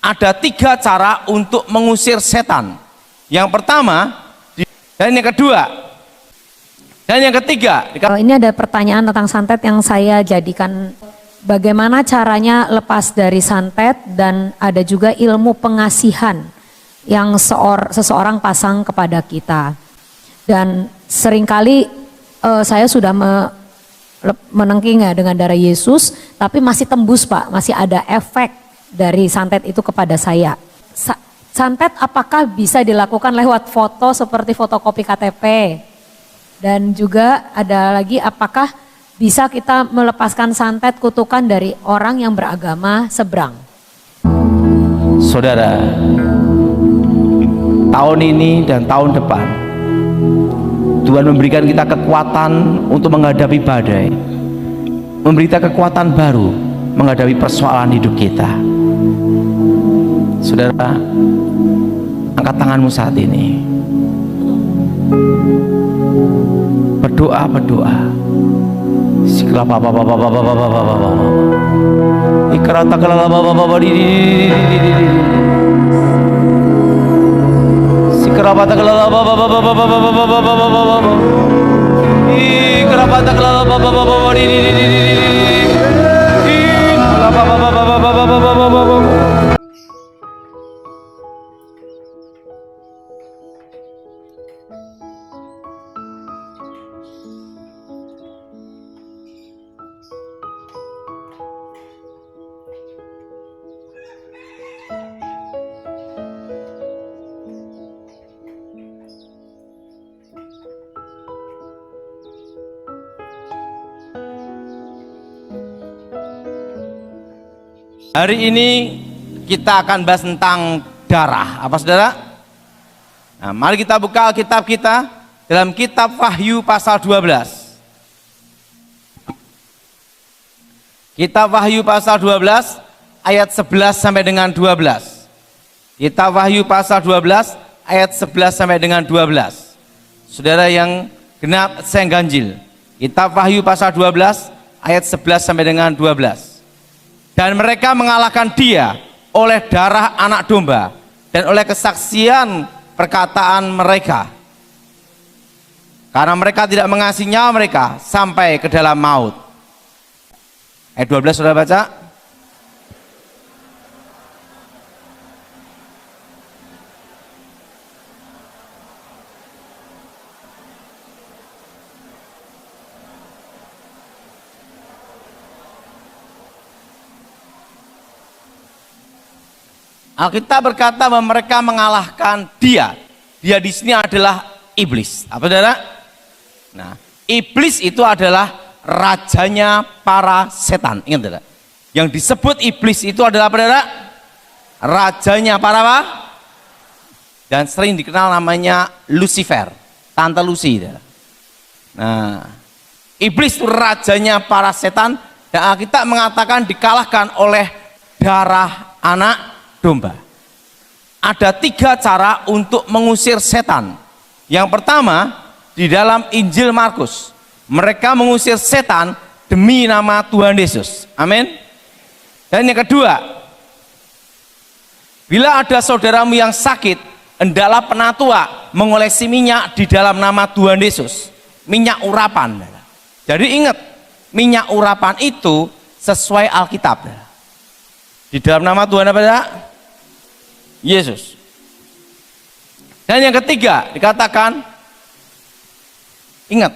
ada 3 cara untuk mengusir setan. Yang pertama dan yang kedua dan yang ketiga. Ini ada pertanyaan tentang santet yang saya jadikan bagaimana caranya lepas dari santet, dan ada juga ilmu pengasihan yang seseorang pasang kepada kita. Dan seringkali saya sudah menengking ya dengan darah Yesus, tapi masih tembus Pak, masih ada efek dari santet itu kepada saya. Santet apakah bisa dilakukan lewat foto seperti fotokopi KTP? Dan juga ada lagi, apakah bisa kita melepaskan santet kutukan dari orang yang beragama seberang? Saudara, tahun ini dan tahun depan Tuhan memberikan kita kekuatan untuk menghadapi badai, memberi kita kekuatan baru menghadapi persoalan hidup kita. Saudara, angkat tanganmu saat ini, berdoa. Hari ini kita akan bahas tentang darah. Apa saudara? Nah, mari kita buka Alkitab kita dalam kitab Wahyu pasal 12. Kitab Wahyu pasal 12 ayat 11 sampai dengan 12. Kitab Wahyu pasal 12 ayat 11 sampai dengan 12. Saudara yang genap saya ganjil. Kitab Wahyu pasal 12 ayat 11 sampai dengan 12. Dan mereka mengalahkan dia oleh darah anak domba dan oleh kesaksian perkataan mereka. Karena mereka tidak mengasihi nyawa mereka sampai ke dalam maut. Ayat 12 sudah baca? Alkitab berkata bahwa mereka mengalahkan dia. Dia di sini adalah iblis. Apa saudara? Nah, iblis itu adalah rajanya para setan. Ingat saudara? Yang disebut iblis itu adalah apa saudara? Rajanya para apa? Dan sering dikenal namanya Lucifer, Tante Lucy. Saudara. Nah, iblis itu rajanya para setan, dan Alkitab mengatakan dikalahkan oleh darah anak domba. Ada 3 cara untuk mengusir setan. Yang pertama, di dalam Injil Markus, mereka mengusir setan demi nama Tuhan Yesus. Amin. Dan yang kedua, bila ada saudaramu yang sakit, hendaklah penatua mengolesi minyak di dalam nama Tuhan Yesus, minyak urapan. Jadi ingat, minyak urapan itu sesuai Alkitab. Di dalam nama Tuhan apa ya? Yesus. Dan yang ketiga dikatakan, ingat,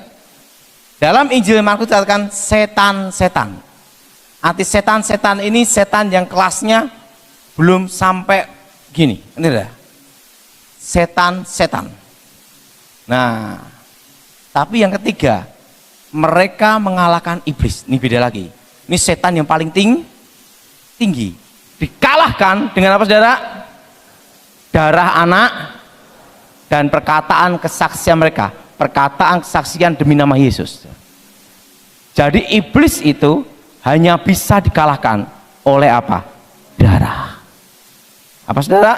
dalam Injil Markus dikatakan setan-setan. Arti setan-setan ini setan yang kelasnya belum sampai gini. Ini dah. Setan-setan. Nah, tapi yang ketiga, mereka mengalahkan iblis. Ini beda lagi. Ini setan yang paling tinggi. Dikalahkan dengan apa saudara? Darah anak dan perkataan kesaksian mereka. Perkataan kesaksian demi nama Yesus. Jadi iblis itu hanya bisa dikalahkan oleh apa? Darah. Apa saudara?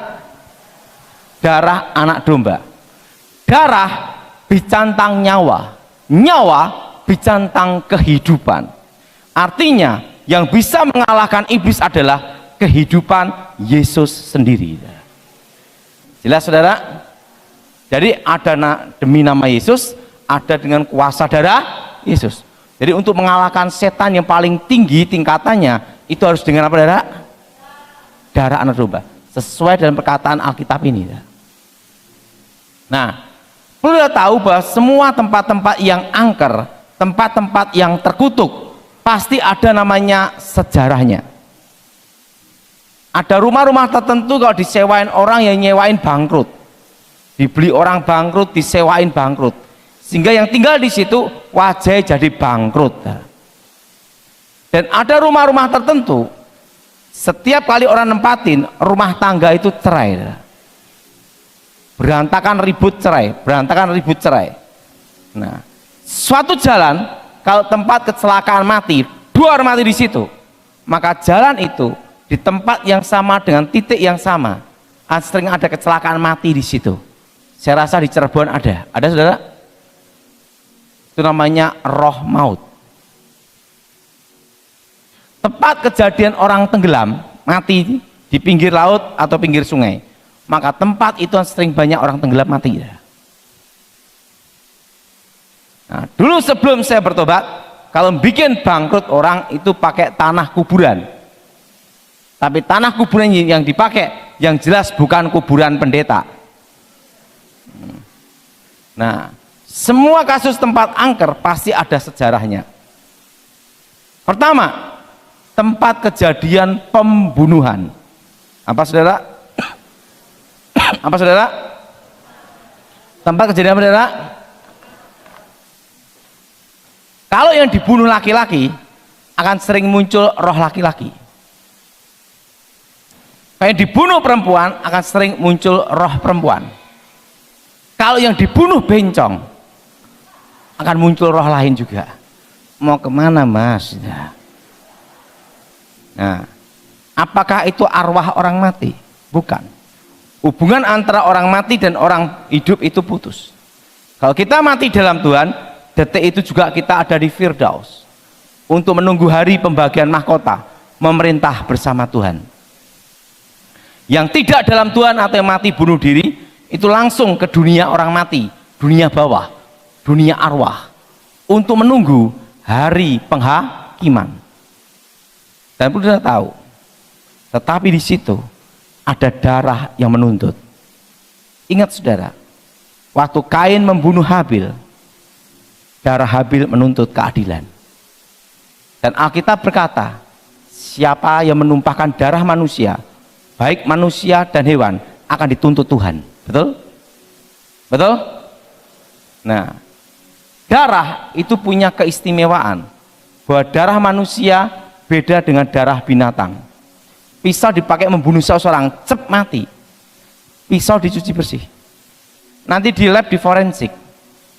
Darah anak domba. Darah bicantang nyawa. Nyawa bicantang kehidupan. Artinya yang bisa mengalahkan iblis adalah kehidupan Yesus sendiri. Jelas saudara? Jadi ada demi nama Yesus, ada dengan kuasa darah Yesus. Jadi untuk mengalahkan setan yang paling tinggi tingkatannya, itu harus dengan apa saudara? Darah anak domba. Sesuai dengan perkataan Alkitab ini. Nah, perlu kita tahu bahwa semua tempat-tempat yang angker, tempat-tempat yang terkutuk, pasti ada namanya sejarahnya. Ada rumah-rumah tertentu kalau disewain orang yang nyewain bangkrut, dibeli orang bangkrut, disewain bangkrut, sehingga yang tinggal di situ wajahnya jadi bangkrut. Dan ada rumah-rumah tertentu, setiap kali orang nempatin, rumah tangga itu cerai, berantakan ribut cerai, berantakan ribut cerai. Nah, suatu jalan kalau tempat kecelakaan mati, dua orang mati di situ, maka jalan itu di tempat yang sama dengan titik yang sama, sering ada kecelakaan mati di situ. Saya rasa di Cirebon ada saudara? Itu namanya roh maut. Tempat kejadian orang tenggelam mati di pinggir laut atau pinggir sungai, maka tempat itu sering banyak orang tenggelam mati. Nah, dulu sebelum saya bertobat, kalau bikin bangkrut orang itu pakai tanah kuburan. Tapi tanah kuburan yang dipakai yang jelas bukan kuburan pendeta. Nah, semua kasus tempat angker pasti ada sejarahnya. Pertama, tempat kejadian pembunuhan. Apa saudara? Apa saudara? Tempat kejadian apa saudara? Kalau yang dibunuh laki-laki akan sering muncul roh laki-laki. Kalau yang dibunuh perempuan akan sering muncul roh perempuan. Kalau yang dibunuh bencong akan muncul roh lain juga. Mau kemana mas? Nah, apakah itu arwah orang mati? Bukan. Hubungan antara orang mati dan orang hidup itu putus. Kalau kita mati dalam Tuhan, detik itu juga kita ada di Firdaus untuk menunggu hari pembagian mahkota, memerintah bersama Tuhan. Yang tidak dalam Tuhan atau yang mati bunuh diri, itu langsung ke dunia orang mati, dunia bawah, dunia arwah, untuk menunggu hari penghakiman. Dan perlu kita tahu, tetapi di situ ada darah yang menuntut. Ingat saudara, waktu Kain membunuh Habil, darah Habil menuntut keadilan. Dan Alkitab berkata, siapa yang menumpahkan darah manusia, baik manusia dan hewan, akan dituntut Tuhan. Betul? Betul? Nah, darah itu punya keistimewaan bahwa darah manusia beda dengan darah binatang. Pisau dipakai membunuh seseorang, cep mati. Pisau dicuci bersih. Nanti di lab di forensik,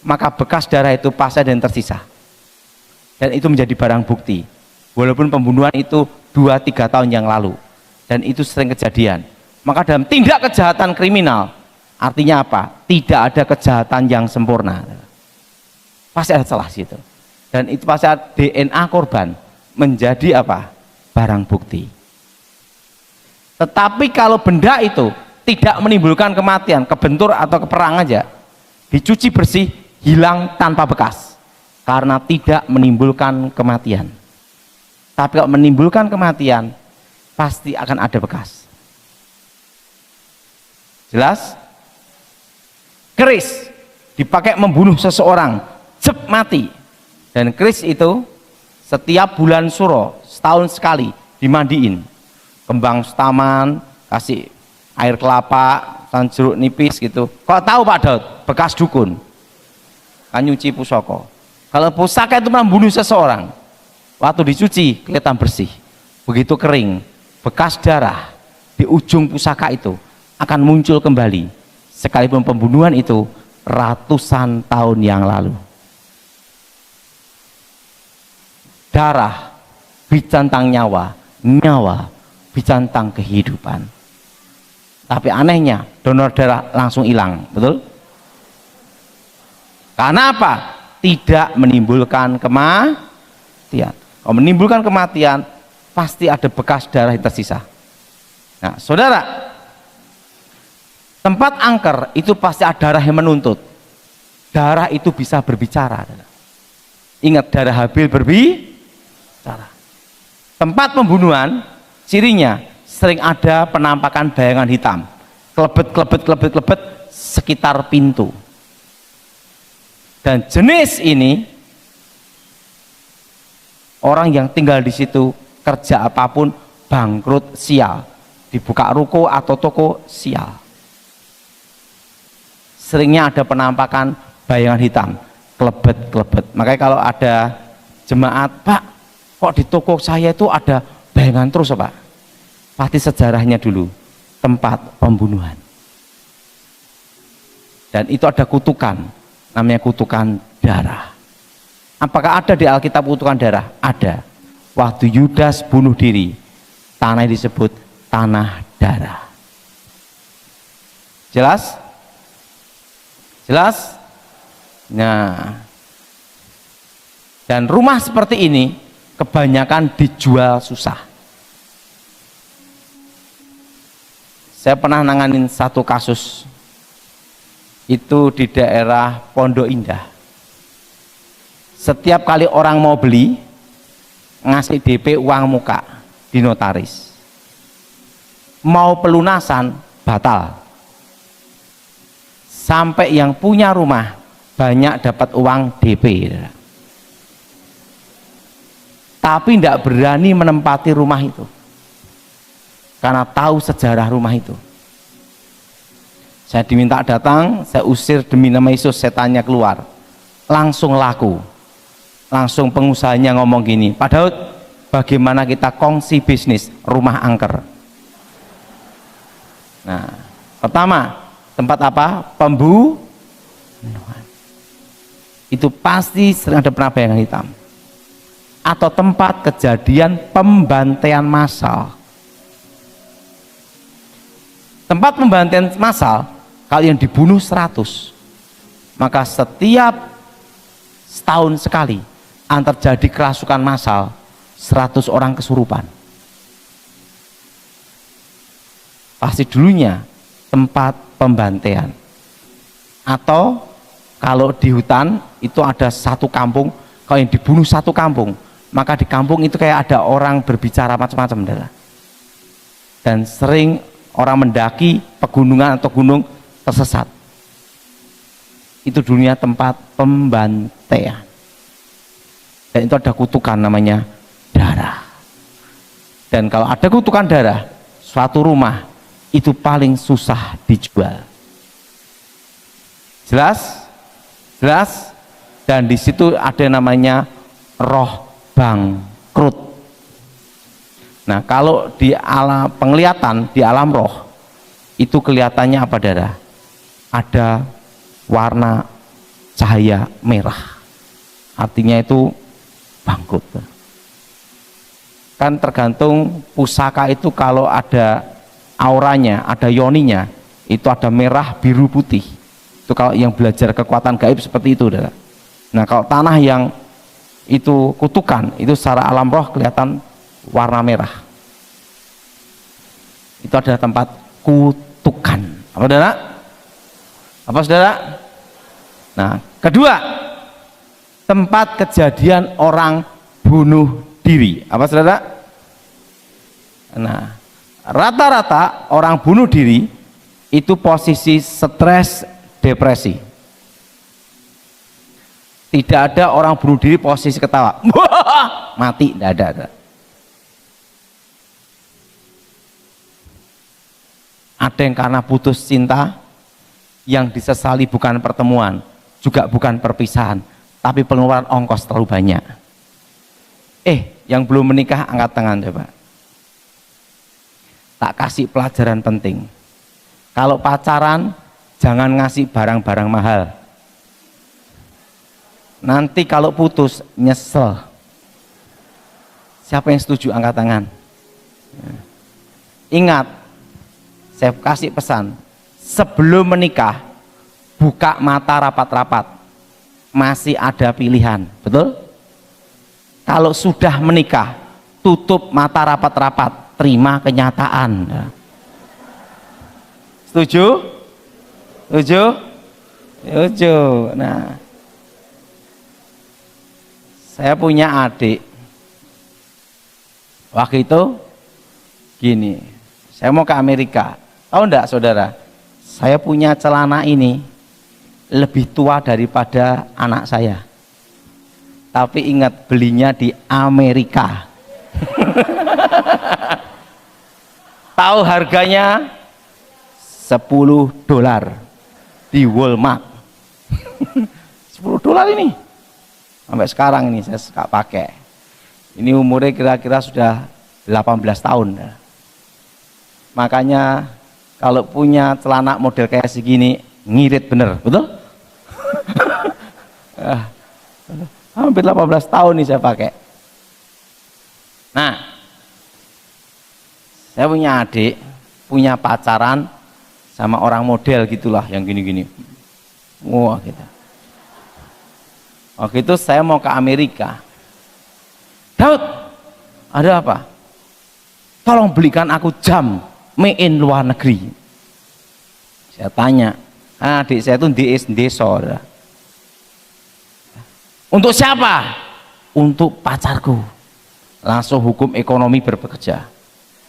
maka bekas darah itu pasti ada yang tersisa. Dan itu menjadi barang bukti. Walaupun pembunuhan itu 2-3 tahun yang lalu. Dan itu sering kejadian. Maka dalam tindak kejahatan kriminal, artinya apa? Tidak ada kejahatan yang sempurna. Pasti ada celah situ. Dan itu pasti ada DNA korban menjadi apa? Barang bukti. Tetapi kalau benda itu tidak menimbulkan kematian, kebentur atau keperang aja, dicuci bersih, hilang tanpa bekas, karena tidak menimbulkan kematian. Tapi kalau menimbulkan kematian, pasti akan ada bekas. Jelas? Keris dipakai membunuh seseorang, cep mati. Dan keris itu setiap bulan suro, setahun sekali dimandiin. Kembang taman, kasih air kelapa, dan jeruk nipis gitu. Kok tahu Pak Daud? Bekas dukun. Kan nyuci pusaka. Kalau pusaka itu membunuh seseorang, waktu dicuci kelihatan bersih. Begitu kering, bekas darah di ujung pusaka itu akan muncul kembali. Sekalipun pembunuhan itu ratusan tahun yang lalu. Darah bicara tentang nyawa, nyawa bicara tentang kehidupan. Tapi anehnya donor darah langsung hilang, betul? Karena apa? Tidak menimbulkan kematian. Kalau menimbulkan kematian, pasti ada bekas darah yang tersisa. Nah, saudara, tempat angker itu pasti ada darah yang menuntut. Darah itu bisa berbicara. Ingat, darah Habil berbicara. Tempat pembunuhan, cirinya sering ada penampakan bayangan hitam, klebet sekitar pintu. Dan jenis ini, orang yang tinggal di situ kerja apapun bangkrut, sial. Dibuka ruko atau toko, sial. Seringnya ada penampakan bayangan hitam, klebet. Makanya kalau ada jemaat, Pak, kok di toko saya itu ada bayangan terus, Pak? Pasti sejarahnya dulu tempat pembunuhan. Dan itu ada kutukan, namanya kutukan darah. Apakah ada di Alkitab kutukan darah? Ada. Waktu Yudas bunuh diri, tanah disebut tanah darah. Jelas? Jelas? Nah, dan rumah seperti ini kebanyakan dijual susah. Saya pernah nanganin satu kasus itu di daerah Pondok Indah. Setiap kali orang mau beli, ngasih DP uang muka di notaris. Mau pelunasan batal. Sampai yang punya rumah banyak dapat uang DP. Tapi tidak berani menempati rumah itu. Karena tahu sejarah rumah itu. Saya diminta datang, saya usir demi nama Yesus, setannya keluar. Langsung laku. Langsung pengusahanya ngomong gini, Pak Daud, bagaimana kita kongsi bisnis rumah angker? Nah, pertama, tempat apa? Pembunuhan. Itu pasti sering ada bayangan hitam. Atau tempat kejadian pembantaian massal. Tempat pembantaian massal, kalau yang dibunuh 100, maka setiap setahun sekali terjadi kerasukan massal, 100 orang kesurupan. Pasti dulunya tempat pembantaian. Atau kalau di hutan itu ada satu kampung, kalau yang dibunuh satu kampung, maka di kampung itu kayak ada orang berbicara macam-macam. Dan sering orang mendaki pegunungan atau gunung tersesat. Itu dunia tempat pembantaian. Dan itu ada kutukan namanya darah. Dan kalau ada kutukan darah, suatu rumah itu paling susah dijual. Jelas? Jelas? Dan di situ ada namanya roh bangkrut. Nah, kalau di alam penglihatan, di alam roh, itu kelihatannya apa, darah? Ada warna cahaya merah. Artinya itu bangkrut. Kan tergantung pusaka itu, kalau ada auranya, ada yoninya, itu ada merah, biru, putih. Itu kalau yang belajar kekuatan gaib seperti itu, darah. Nah, kalau tanah yang itu kutukan, itu secara alam roh kelihatan warna merah. Itu adalah tempat kutukan. Apa, saudara? Apa, saudara? Nah, kedua, tempat kejadian orang bunuh diri. Apa, saudara? Nah, rata-rata orang bunuh diri itu posisi stres, depresi. Tidak ada orang bunuh diri posisi ketawa. Mati, tidak ada. Ada yang karena putus cinta, yang disesali bukan pertemuan, juga bukan perpisahan, tapi pengeluaran ongkos terlalu banyak. Yang belum menikah angkat tangan coba. Tak kasih pelajaran penting. Kalau pacaran, jangan ngasih barang-barang mahal. Nanti kalau putus, nyesel. Siapa yang setuju angkat tangan? Ingat, saya kasih pesan, sebelum menikah, buka mata rapat-rapat. Masih ada pilihan, betul? Kalau sudah menikah, tutup mata rapat-rapat, terima kenyataan. Setuju? Setuju? Setuju. Nah, saya punya adik. Waktu itu gini, saya mau ke Amerika. Tahu enggak saudara? Saya punya celana ini lebih tua daripada anak saya. Tapi ingat, belinya di Amerika. Tahu harganya? $10 di Walmart. $10 ini. Sampai sekarang ini saya suka pakai. Ini umurnya kira-kira sudah 18 tahun. Makanya kalau punya celana model kayak segini, ngirit bener, betul? Hampir 18 tahun nih saya pakai. Nah, saya punya adik, punya pacaran sama orang model gitulah, yang gini-gini. Wah, gitu. Waktu itu saya mau ke Amerika. Daud, ada apa? Tolong belikan aku jam made in luar negeri. Saya tanya, adik saya itu di desa. Untuk siapa? Untuk pacarku. Langsung hukum ekonomi bekerja.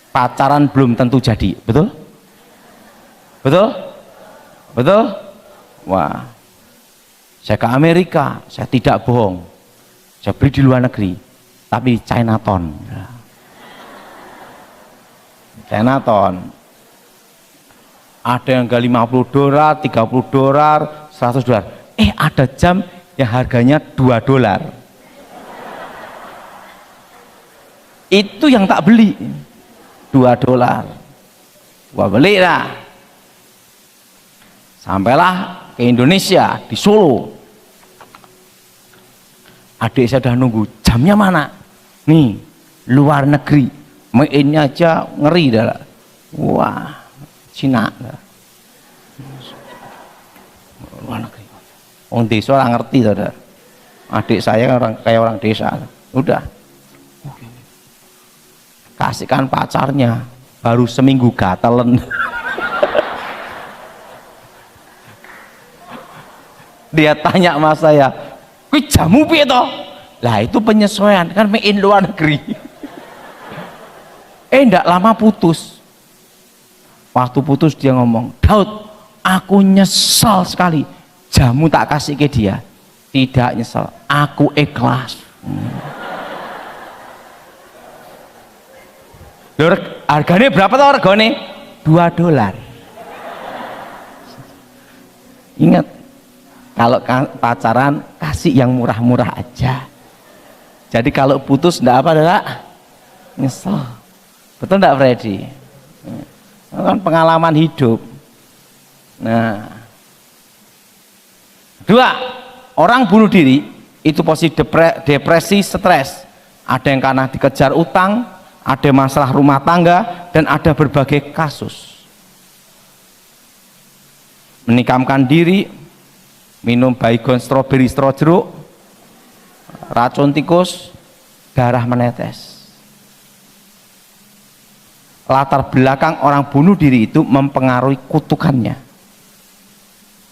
Pacaran belum tentu jadi, betul? Betul? Betul? Wah, saya ke Amerika, saya tidak bohong. Saya beli di luar negeri, tapi di Chinatown. Chinatown. Ada yang $50, $30, $100. Ada jam yang harganya $2. Itu yang tak beli. $2. Gua beli lah. Sampailah ke Indonesia, di Solo. Adik saya udah nunggu, jamnya mana? Nih, luar negeri. Made-in-nya aja ngeri dah. Wah, Cina. Luar negeri. Orang desa orang ngerti saudara. Adik saya kayak orang desa. Udah. Kasihkan pacarnya, baru seminggu gatelan. Dia tanya sama saya, "Kuwi jamu piye toh?" Lah itu penyesuaian, kan made in luar negeri. Ndak lama putus. Waktu putus dia ngomong, "Daud, aku nyesel sekali. Jamu tak kasih ke dia." Tidak nyesel, aku ikhlas. Harganya berapa toh harganya? $2. Ingat, kalau pacaran kasih yang murah-murah aja. Jadi kalau putus enggak apa adalah nyesel. Betul enggak Freddy? Itu kan pengalaman hidup. Nah, 2, orang bunuh diri itu posisi depresi, stres. Ada yang karena dikejar utang, ada masalah rumah tangga, dan ada berbagai kasus. Menikamkan diri, minum baygon, stroberi, jeruk, racun tikus, darah menetes. Latar belakang orang bunuh diri itu mempengaruhi kutukannya.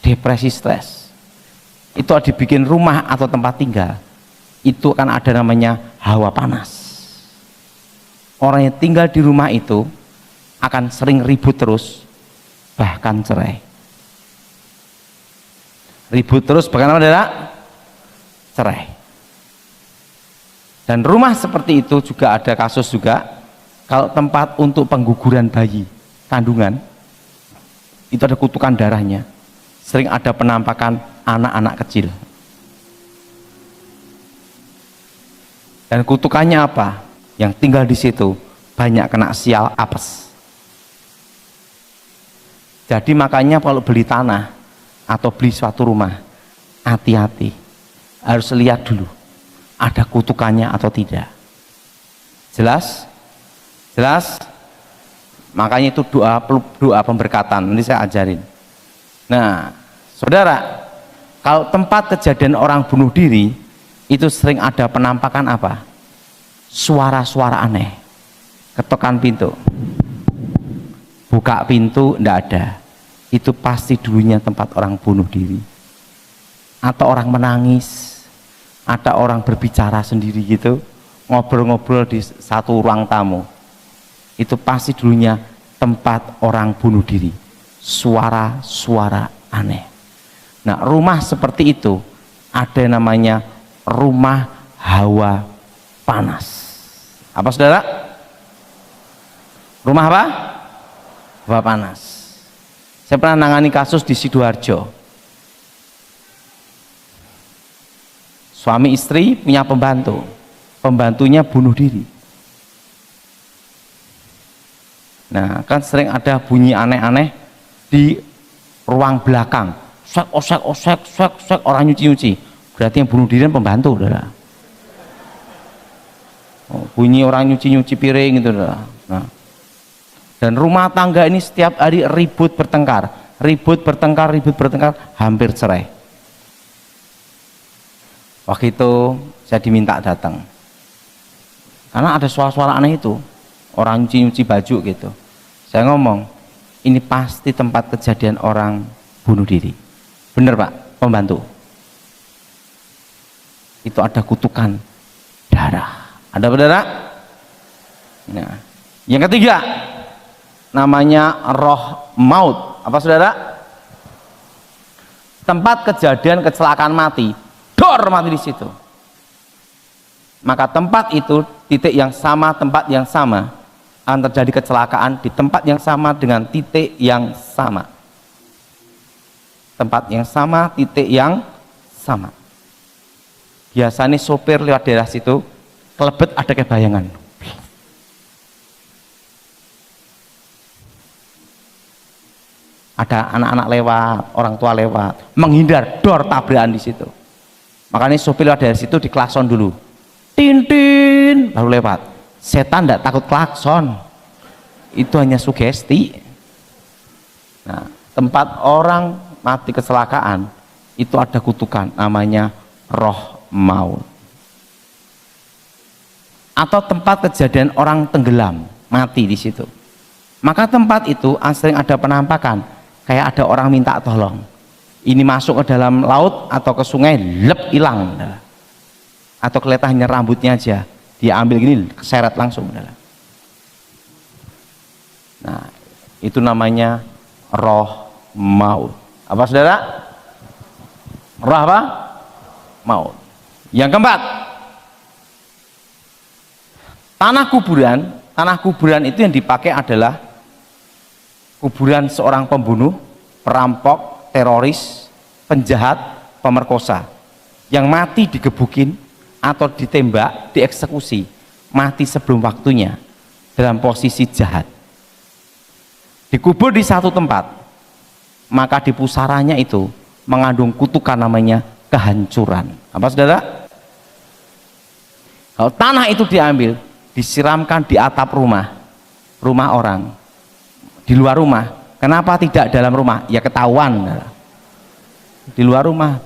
Depresi, stres. Itu dibikin rumah atau tempat tinggal, itu kan ada namanya hawa panas. Orang yang tinggal di rumah itu akan sering ribut terus, bahkan cerai. Ribut terus, bahkan apa adalah cerai. Dan rumah seperti itu juga ada kasus juga, kalau tempat untuk pengguguran bayi kandungan, itu ada kutukan darahnya. Sering ada penampakan anak-anak kecil. Dan kutukannya apa? Yang tinggal di situ banyak kena sial apes. Jadi makanya kalau beli tanah atau beli suatu rumah, hati-hati, harus lihat dulu ada kutukannya atau tidak. Jelas? Jelas? Makanya itu doa pemberkatan, nanti saya ajarin. Nah, saudara, kalau tempat kejadian orang bunuh diri itu sering ada penampakan apa? Suara-suara aneh. Ketukan pintu, buka pintu, enggak ada. itu pasti dulunya tempat orang bunuh diri, atau orang menangis, ada orang berbicara sendiri gitu, ngobrol-ngobrol di satu ruang tamu, itu pasti dulunya tempat orang bunuh diri, suara-suara aneh. Nah, rumah seperti itu ada yang namanya rumah hawa panas. Apa saudara? Rumah apa? Hawa panas. Saya pernah nangani kasus di Sidoarjo. Suami istri punya pembantu, pembantunya bunuh diri. Nah, kan sering ada bunyi aneh-aneh di ruang belakang, osek, orang nyuci-nyuci. Berarti yang bunuh diri kan pembantu, saudara. Oh, bunyi orang nyuci-nyuci piring gitu, saudara. Nah, dan rumah tangga ini setiap hari ribut bertengkar, hampir cerai. Waktu itu saya diminta datang, karena ada suara-suara aneh itu, orang nyuci-nyuci baju gitu. Saya ngomong, ini pasti tempat kejadian orang bunuh diri. Bener Pak, pembantu. Itu ada kutukan darah. Ada saudara? Nah, yang ketiga, namanya roh maut. Apa saudara? Tempat kejadian kecelakaan mati, dor mati di situ. Maka tempat itu titik yang sama, tempat yang sama akan terjadi kecelakaan di tempat yang sama dengan titik yang sama. Tempat yang sama, titik yang sama. Biasanya sopir lewat daerah situ, kelebet ada kebayangan. Ada anak-anak lewat, orang tua lewat, menghindar, dor tabrakan di situ. Makanya sopir lewat daerah situ diklakson dulu, tin baru lewat. Setan tidak takut klakson, itu hanya sugesti. Nah, tempat orang mati kecelakaan itu ada kutukan, namanya roh maut. Atau tempat kejadian orang tenggelam mati di situ, maka tempat itu sering ada penampakan, kayak ada orang minta tolong, ini masuk ke dalam laut atau ke sungai, lep hilang, atau kelihatan hanya rambutnya aja, dia ambil gini, keseret langsung. Nah, itu namanya roh maut. Apa saudara? Roh apa? Maut. Yang keempat, tanah kuburan. Tanah kuburan itu yang dipakai adalah kuburan seorang pembunuh, perampok, teroris, penjahat, pemerkosa yang mati digebukin atau ditembak, dieksekusi, mati sebelum waktunya dalam posisi jahat, dikubur di satu tempat, maka di pusaranya itu mengandung kutukan namanya kehancuran. Apa saudara? Kalau tanah itu diambil, disiramkan di atap rumah orang, di luar rumah. Kenapa tidak dalam rumah? Ya ketahuan. Di luar rumah,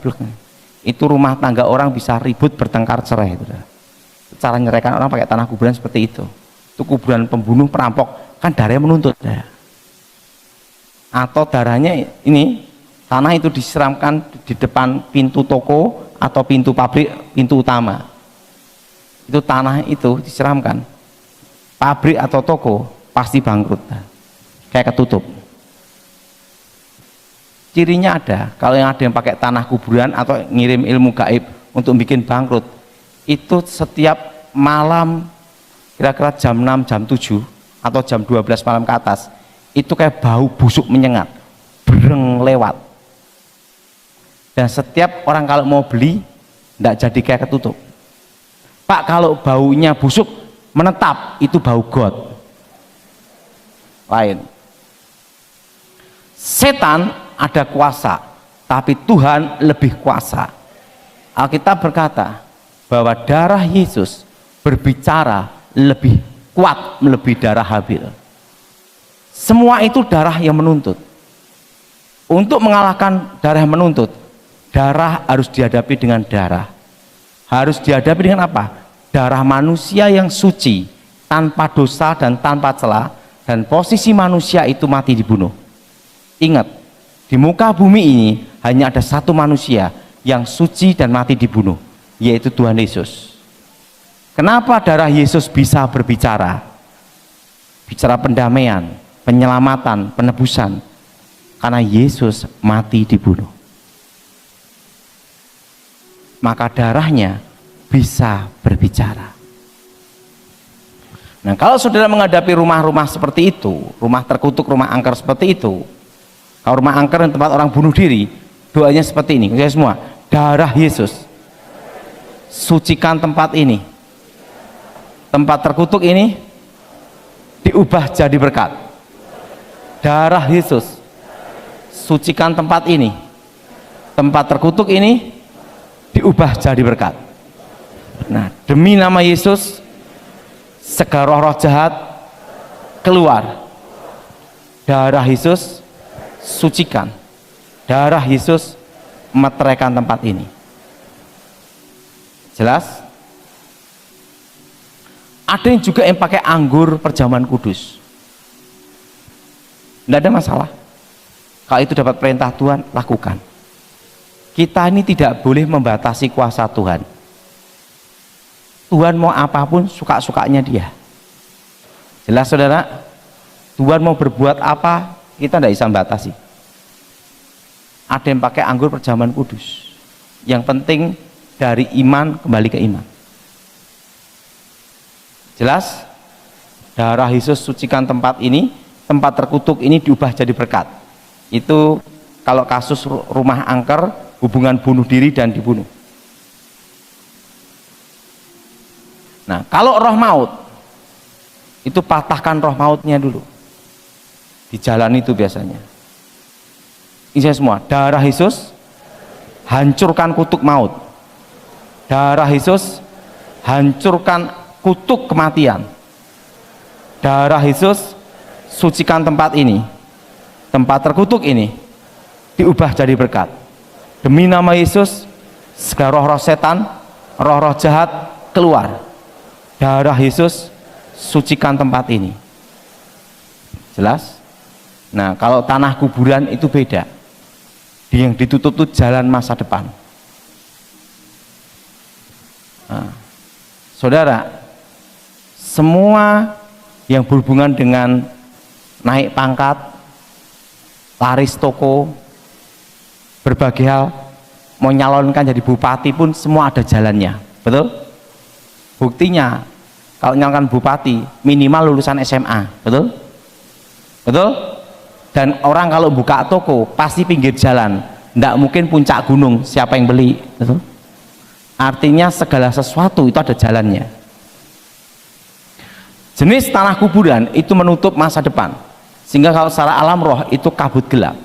itu rumah tangga orang bisa ribut, bertengkar, cerai. Cara nyeraikan orang pakai tanah kuburan seperti itu. Itu kuburan pembunuh, perampok, kan darahnya menuntut. Atau darahnya ini, tanah itu disiramkan di depan pintu toko atau pintu pabrik, pintu utama. Itu tanah itu disiramkan, pabrik atau toko pasti bangkrut, kayak ketutup. Cirinya ada, kalau yang ada yang pakai tanah kuburan atau ngirim ilmu gaib untuk bikin bangkrut, itu setiap malam kira-kira jam 6, jam 7 atau jam 12 malam ke atas, itu kayak bau busuk menyengat, bereng lewat. Dan setiap orang kalau mau beli tidak jadi kayak ketutup. Pak, kalau baunya busuk menetap, itu bau got. Lain. Setan ada kuasa, tapi Tuhan lebih kuasa. Alkitab berkata bahwa darah Yesus berbicara lebih kuat melebihi darah Habil. Semua itu darah yang menuntut. Untuk mengalahkan darah yang menuntut, darah harus dihadapi dengan darah. Harus dihadapi dengan apa? Darah manusia yang suci, tanpa dosa dan tanpa celah, dan posisi manusia itu mati dibunuh. Ingat, Di muka bumi ini hanya ada satu manusia yang suci dan mati dibunuh, yaitu Tuhan Yesus. Kenapa darah Yesus bisa berbicara? Bicara pendamaian, penyelamatan, penebusan. Karena Yesus mati dibunuh. Maka darahnya bisa berbicara. Nah, kalau saudara menghadapi rumah-rumah seperti itu, rumah terkutuk, rumah angker seperti itu, kalau rumah angker dan tempat orang bunuh diri, doanya seperti ini, saya semua, darah Yesus, sucikan tempat ini, tempat terkutuk ini, diubah jadi berkat. Darah Yesus, sucikan tempat ini, tempat terkutuk ini, diubah jadi berkat. Nah, demi nama Yesus, segala roh-roh jahat keluar. Darah Yesus sucikan. Darah Yesus meteraikan tempat ini. Jelas? Ada yang juga yang pakai anggur perjamuan kudus. Tidak ada masalah. Kalau itu dapat perintah Tuhan, lakukan. Kita ini tidak boleh membatasi kuasa Tuhan. Tuhan mau apapun suka-sukanya dia. Jelas saudara? Tuhan mau berbuat apa, kita tidak bisa membatasi. Ada yang pakai anggur perjamuan kudus. Yang penting dari iman kembali ke iman. Jelas? Darah Yesus sucikan tempat ini, tempat terkutuk ini diubah jadi berkat. Itu kalau kasus rumah angker, hubungan bunuh diri dan dibunuh. Nah, kalau roh maut, itu patahkan roh mautnya dulu. Di jalan itu biasanya. Ini semua, darah Yesus hancurkan kutuk maut. Darah Yesus hancurkan kutuk kematian. Darah Yesus sucikan tempat ini. Tempat terkutuk ini diubah jadi berkat. Demi nama Yesus, segala roh-roh setan, roh-roh jahat keluar. Darah Yesus sucikan tempat ini. Jelas? Nah, kalau tanah kuburan itu beda. Yang ditutup itu jalan masa depan. Nah, saudara, semua yang berhubungan dengan naik pangkat, laris toko, berbagai hal, mau nyalonkan jadi bupati pun semua ada jalannya. Betul? Buktinya kalau nyalonkan bupati minimal lulusan SMA, betul? Betul? Dan orang kalau buka toko pasti pinggir jalan, tidak mungkin puncak gunung, siapa yang beli, betul? Artinya segala sesuatu itu ada jalannya. Jenis tanah kuburan itu menutup masa depan, sehingga kalau secara alam roh itu kabut gelap.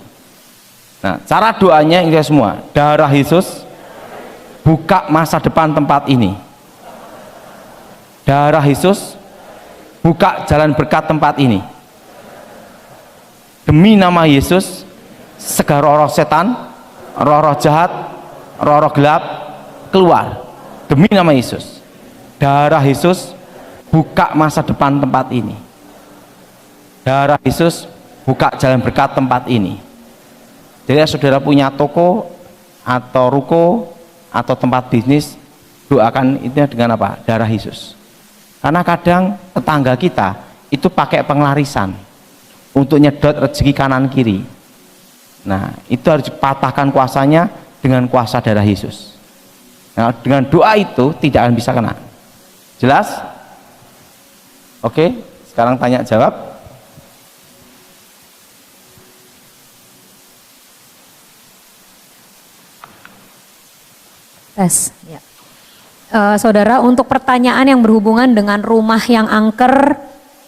Nah, cara doanya ini semua, darah Yesus buka masa depan tempat ini. Darah Yesus buka jalan berkat tempat ini. Demi nama Yesus, segala roh-roh setan, roh-roh jahat, roh-roh gelap keluar. Demi nama Yesus, darah Yesus buka masa depan tempat ini. Darah Yesus buka jalan berkat tempat ini. Jadi saudara punya toko atau ruko atau tempat bisnis, doakan itu dengan apa? Darah Yesus. Karena kadang tetangga kita itu pakai penglarisan untuk nyedot rezeki kanan kiri. Nah, itu harus dipatahkan kuasanya dengan kuasa darah Yesus. Nah, dengan doa itu tidak akan bisa kena. Jelas? Oke, sekarang tanya jawab. Tes, ya. Saudara, untuk pertanyaan yang berhubungan dengan rumah yang angker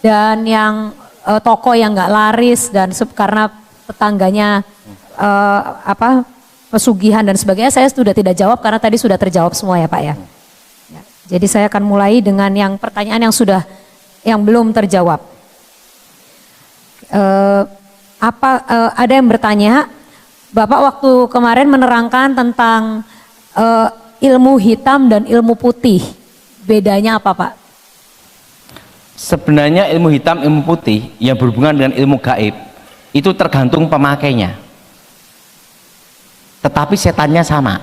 dan yang toko yang nggak laris dan karena tetangganya pesugihan dan sebagainya, saya sudah tidak jawab karena tadi sudah terjawab semua ya Pak ya. Ya, jadi saya akan mulai dengan yang pertanyaan yang belum terjawab. Ada yang bertanya, Bapak waktu kemarin menerangkan tentang ilmu hitam dan ilmu putih, bedanya apa Pak? Sebenarnya ilmu hitam, ilmu putih yang berhubungan dengan ilmu gaib itu tergantung pemakainya. tetapi setannya sama.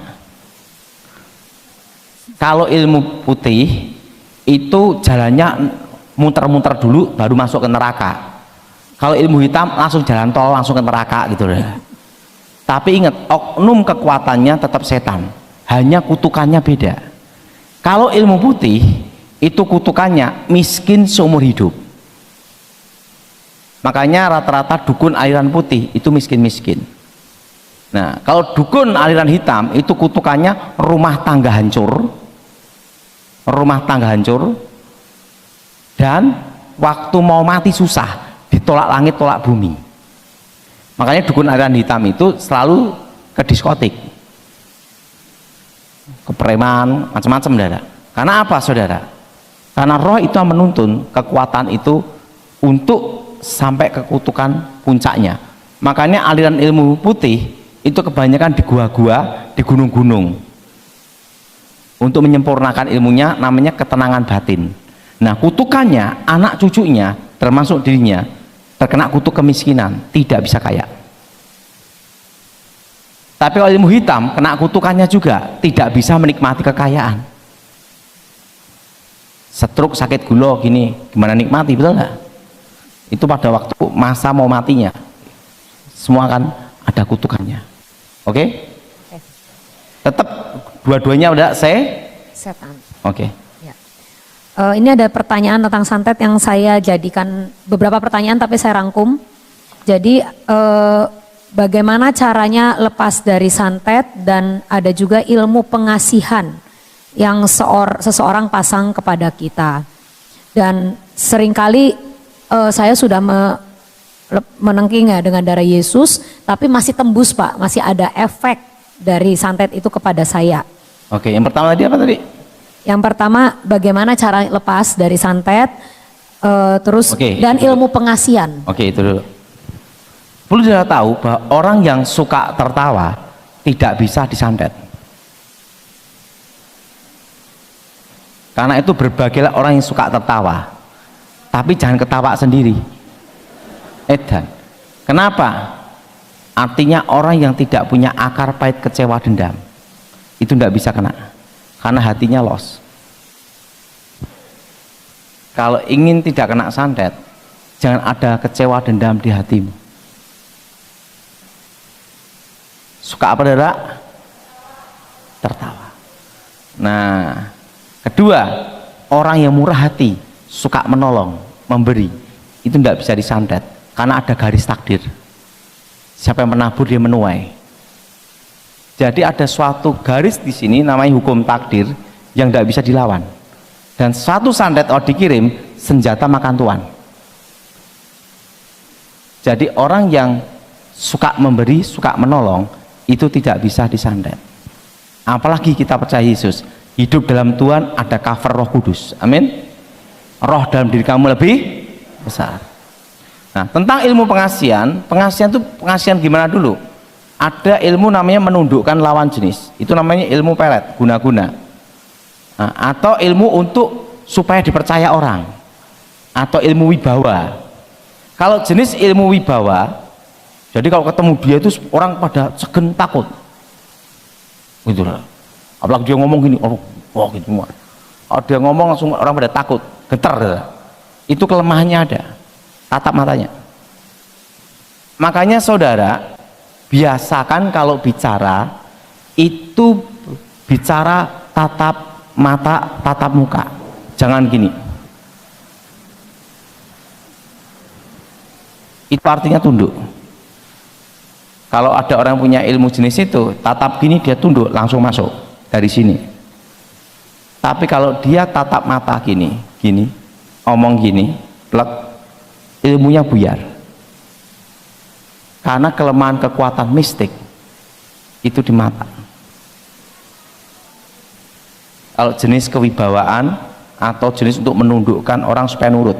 Kalau ilmu putih itu jalannya muter-muter dulu baru masuk ke neraka. Kalau ilmu hitam langsung jalan tol langsung ke neraka gitu loh. Tapi ingat, oknum kekuatannya tetap setan, hanya kutukannya beda. Kalau ilmu putih itu kutukannya miskin seumur hidup. Makanya rata-rata dukun aliran putih itu miskin-miskin. Nah, kalau dukun aliran hitam itu kutukannya rumah tangga hancur, dan waktu mau mati susah, ditolak langit tolak bumi. Makanya dukun aliran hitam itu selalu ke diskotik, ke preman, macam-macam, saudara. Karena apa, saudara? Karena roh itu yang menuntun kekuatan itu untuk sampai ke kutukan puncaknya. Makanya aliran ilmu putih itu kebanyakan di gua-gua, di gunung-gunung. Untuk menyempurnakan ilmunya namanya ketenangan batin. Nah, kutukannya anak cucunya termasuk dirinya terkena kutuk kemiskinan, tidak bisa kaya. Tapi kalau ilmu hitam kena kutukannya juga tidak bisa menikmati kekayaan. Stroke, sakit gula gini, gimana nikmati, betul nggak? Itu pada waktu masa mau matinya, semua kan ada kutukannya. Oke? Tetap dua-duanya udah setan. Oke. Ya. Ini ada pertanyaan tentang santet yang saya jadikan beberapa pertanyaan tapi saya rangkum. Jadi bagaimana caranya lepas dari santet, dan ada juga ilmu pengasihan yang seseorang pasang kepada kita. Dan seringkali saya sudah menengking ya dengan darah Yesus, tapi masih tembus Pak, masih ada efek dari santet itu kepada saya. Oke, yang pertama tadi apa tadi? Yang pertama, bagaimana cara lepas dari santet, terus dan ilmu pengasihan. Oke, itu dulu. Perlu kita tahu bahwa orang yang suka tertawa tidak bisa disantet. Karena itu berbagailah orang yang suka tertawa, tapi jangan ketawa sendiri. Edan. Kenapa? Artinya orang yang tidak punya akar pahit kecewa dendam itu tidak bisa kena, karena hatinya los. Kalau ingin tidak kena santet, jangan ada kecewa dendam di hatimu. Suka apa, saudara? Tertawa. Nah, kedua, orang yang murah hati, suka menolong, memberi, itu tidak bisa disantet karena ada garis takdir. Siapa yang menabur dia menuai. Jadi ada suatu garis di sini namanya hukum takdir yang tidak bisa dilawan. Dan suatu santet kalau dikirim senjata makan tuan. Jadi orang yang suka memberi, suka menolong itu tidak bisa disantet. Apalagi kita percaya Yesus, hidup dalam Tuhan ada cover Roh Kudus. Amin. Roh dalam diri kamu lebih besar. Nah, tentang ilmu pengasihan itu pengasihan gimana dulu? Ada ilmu namanya menundukkan lawan jenis, itu namanya ilmu pelet, guna-guna. Nah, atau ilmu untuk supaya dipercaya orang, atau ilmu wibawa. Kalau jenis ilmu wibawa, jadi kalau ketemu dia itu orang pada segen takut, gitu lah. Apalagi dia ngomong gini, oh gitu semua. Kalau dia ngomong langsung orang pada takut, getar. Gitu. Itu kelemahannya ada. Tatap matanya. Makanya saudara, biasakan kalau bicara itu bicara tatap mata, tatap muka. Jangan gini. Itu artinya tunduk. Kalau ada orang punya ilmu jenis itu, tatap gini dia tunduk, langsung masuk dari sini. Tapi kalau dia tatap mata gini, omong gini, plek, ilmunya buyar. Karena kelemahan kekuatan mistik itu di mata. Kalau jenis kewibawaan atau jenis untuk menundukkan orang supaya nurut,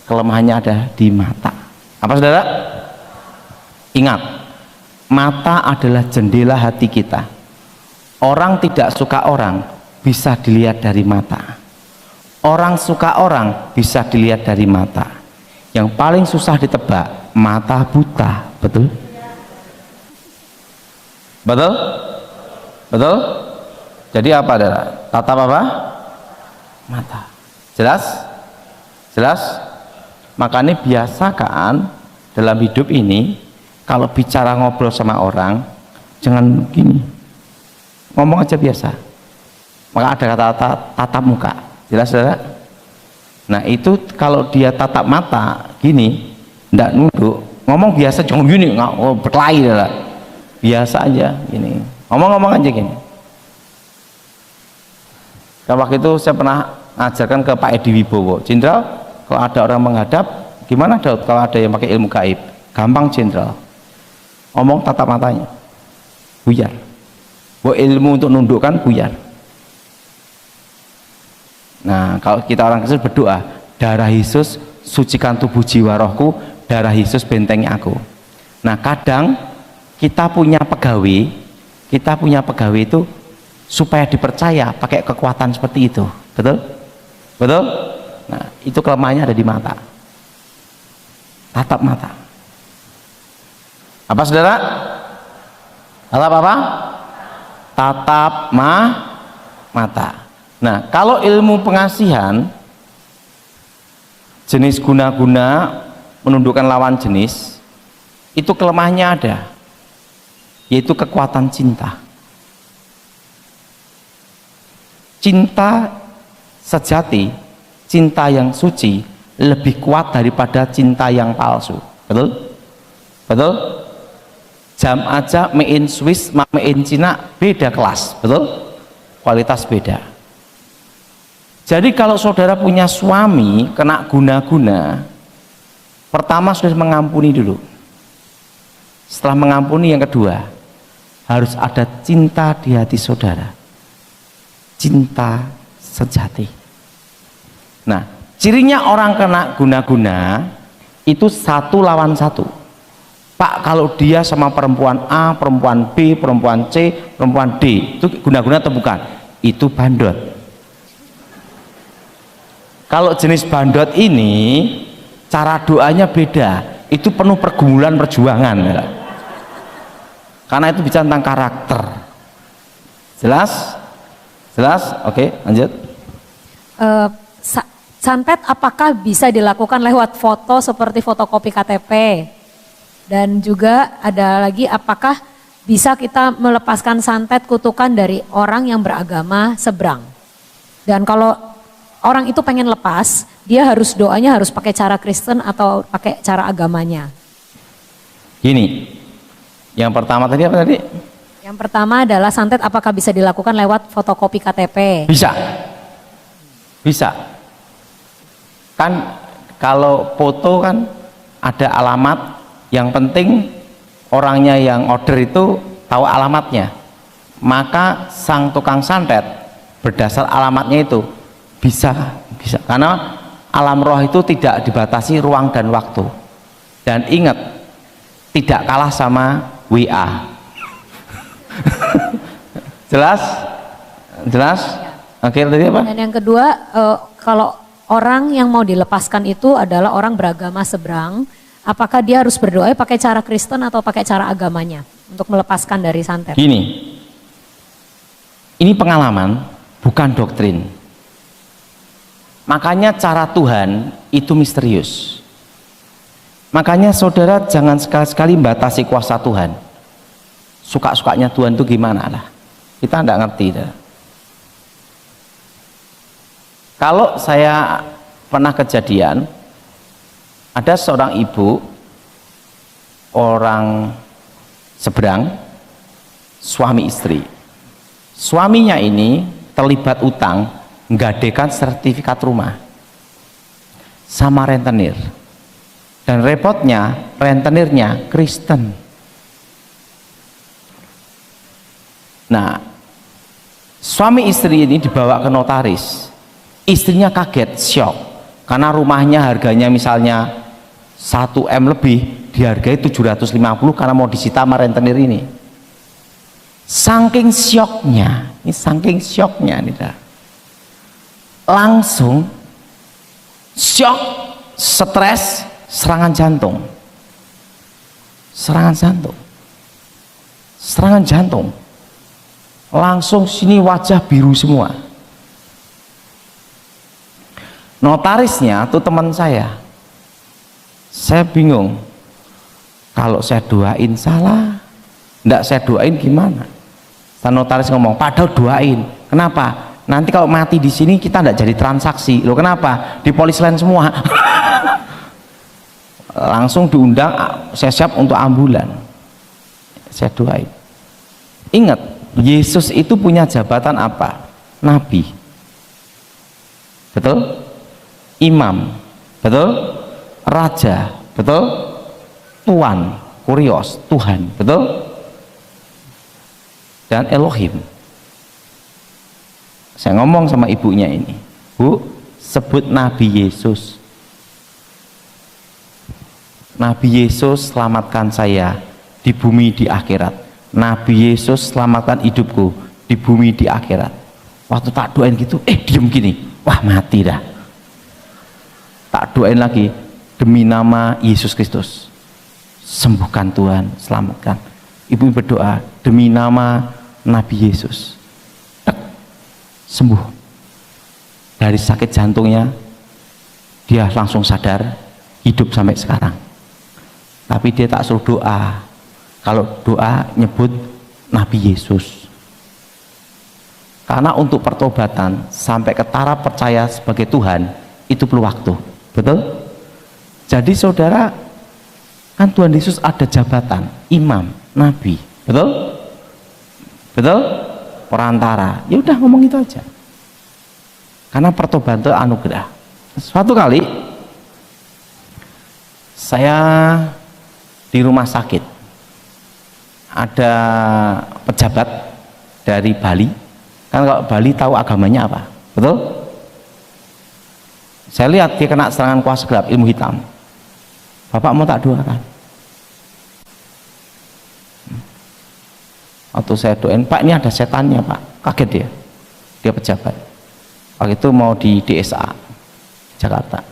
kelemahannya ada di mata. Apa saudara? Ingat, mata adalah jendela hati kita. Orang tidak suka orang bisa dilihat dari mata. Orang suka orang bisa dilihat dari mata. Yang paling susah ditebak, mata buta, betul? Betul? Betul? Jadi apa adalah tatap apa? Mata. Jelas? Jelas? Makanya biasakan dalam hidup ini kalau bicara ngobrol sama orang jangan gini, ngomong aja biasa. Maka ada kata-kata tatap muka. Jelas saudara? Nah itu kalau dia tatap mata gini, ndak nunduk, ngomong biasa, jangan gini, berkelahi lah. Biasa aja gini, ngomong-ngomong aja gini. Waktu itu saya pernah ajarkan ke Pak Edi Wibowo, Jenderal, kalau ada orang menghadap, gimana Daud kalau ada yang pakai ilmu gaib? Gampang Jenderal, ngomong tatap matanya, buyar. Bahwa ilmu untuk nundukkan buyar. Nah kalau kita orang Kristen berdoa, darah Yesus sucikan tubuh jiwa rohku, darah Yesus bentengi aku. Nah kadang kita punya pegawai itu supaya dipercaya pakai kekuatan seperti itu, betul? Betul? Nah itu kelemahannya ada di mata. Tatap mata. Apa saudara? Tatap apa? Tatap mata. Nah kalau ilmu pengasihan jenis guna-guna menundukkan lawan jenis itu kelemahannya ada, yaitu kekuatan cinta. Cinta sejati, cinta yang suci lebih kuat daripada cinta yang palsu. Betul? Betul? Jam aja made in Swiss, made in Cina beda kelas. Betul? Kualitas beda. Jadi kalau saudara punya suami kena guna-guna, pertama sudah mengampuni dulu. Setelah mengampuni, yang kedua harus ada cinta di hati saudara, cinta sejati. Nah cirinya orang kena guna-guna itu 1 lawan 1. Pak, kalau dia sama perempuan A, perempuan B, perempuan C, perempuan D, itu guna-guna atau bukan? Itu bandot. Kalau jenis bandot ini cara doanya beda, itu penuh pergumulan perjuangan ya. Karena itu bicara tentang karakter. Jelas? Jelas? Oke, lanjut. Santet apakah bisa dilakukan lewat foto seperti fotokopi KTP? Dan juga ada lagi, apakah bisa kita melepaskan santet kutukan dari orang yang beragama seberang? Dan kalau orang itu pengen lepas, dia harus doanya harus pakai cara Kristen atau pakai cara agamanya? Gini, yang pertama tadi apa tadi? Yang pertama adalah santet apakah bisa dilakukan lewat fotokopi KTP? Bisa. Bisa. Kan kalau foto kan ada alamat, yang penting orangnya yang order itu tahu alamatnya. Maka sang tukang santet berdasar alamatnya itu bisa karena alam roh itu tidak dibatasi ruang dan waktu. Dan ingat, tidak kalah sama WA. Jelas? Jelas? Oke, tadi apa? Dan yang kedua, kalau orang yang mau dilepaskan itu adalah orang beragama seberang, apakah dia harus berdoa pakai cara Kristen atau pakai cara agamanya untuk melepaskan dari santet? Gini, ini pengalaman, bukan doktrin. Makanya cara Tuhan itu misterius. Makanya saudara jangan sekali-sekali membatasi kuasa Tuhan. Suka-sukanya Tuhan itu gimana lah, kita tidak ngerti dah. Kalau saya pernah kejadian, ada seorang ibu, orang seberang, suami istri. Suaminya ini terlibat utang, nggadekan sertifikat rumah sama rentenir, dan repotnya rentenirnya Kristen. Nah suami istri ini dibawa ke notaris, istrinya kaget, syok, karena rumahnya harganya misalnya 1 M lebih, dihargai 750 karena mau disita sama rentenir ini. Saking syoknya nih dah, langsung syok, stres, serangan jantung. serangan jantung. Langsung sini wajah biru semua. Notarisnya tuh teman saya. Saya bingung. Kalau saya doain salah, enggak saya doain gimana? Notaris ngomong, padahal doain. Kenapa? Nanti kalau mati di sini kita enggak jadi transaksi. Loh kenapa? Di polis lain semua. Langsung diundang, saya siap untuk ambulan. Saya doain. Ingat, Yesus itu punya jabatan apa? Nabi. Betul? Imam. Betul? Raja. Betul? Tuan. Kurios. Tuhan. Betul? Dan Elohim. Saya ngomong sama ibunya ini, Bu, sebut Nabi Yesus. Nabi Yesus selamatkan saya di bumi di akhirat. Nabi Yesus selamatkan hidupku di bumi di akhirat. Waktu tak doain gitu, diem gini, wah mati dah. Tak doain lagi, demi nama Yesus Kristus, sembuhkan Tuhan, selamatkan. Ibu berdoa, demi nama Nabi Yesus, sembuh dari sakit jantungnya. Dia langsung sadar, hidup sampai sekarang. Tapi dia tak suruh doa. Kalau doa nyebut Nabi Yesus. Karena untuk pertobatan sampai ke taraf percaya sebagai Tuhan itu perlu waktu. Betul? Jadi saudara, kan Tuhan Yesus ada jabatan imam, nabi. Betul? Betul? Perantara. Ya udah ngomong itu aja. Karena pertobatan itu anugerah. Suatu kali saya di rumah sakit, ada pejabat dari Bali. Kan kalau Bali tahu agamanya apa, betul? Saya lihat dia kena serangan kuasa gelap, ilmu hitam. Bapak mau tak doakan? Waktu saya doain, Pak ini ada setannya Pak. Kaget dia pejabat. Waktu itu mau di DSA Jakarta.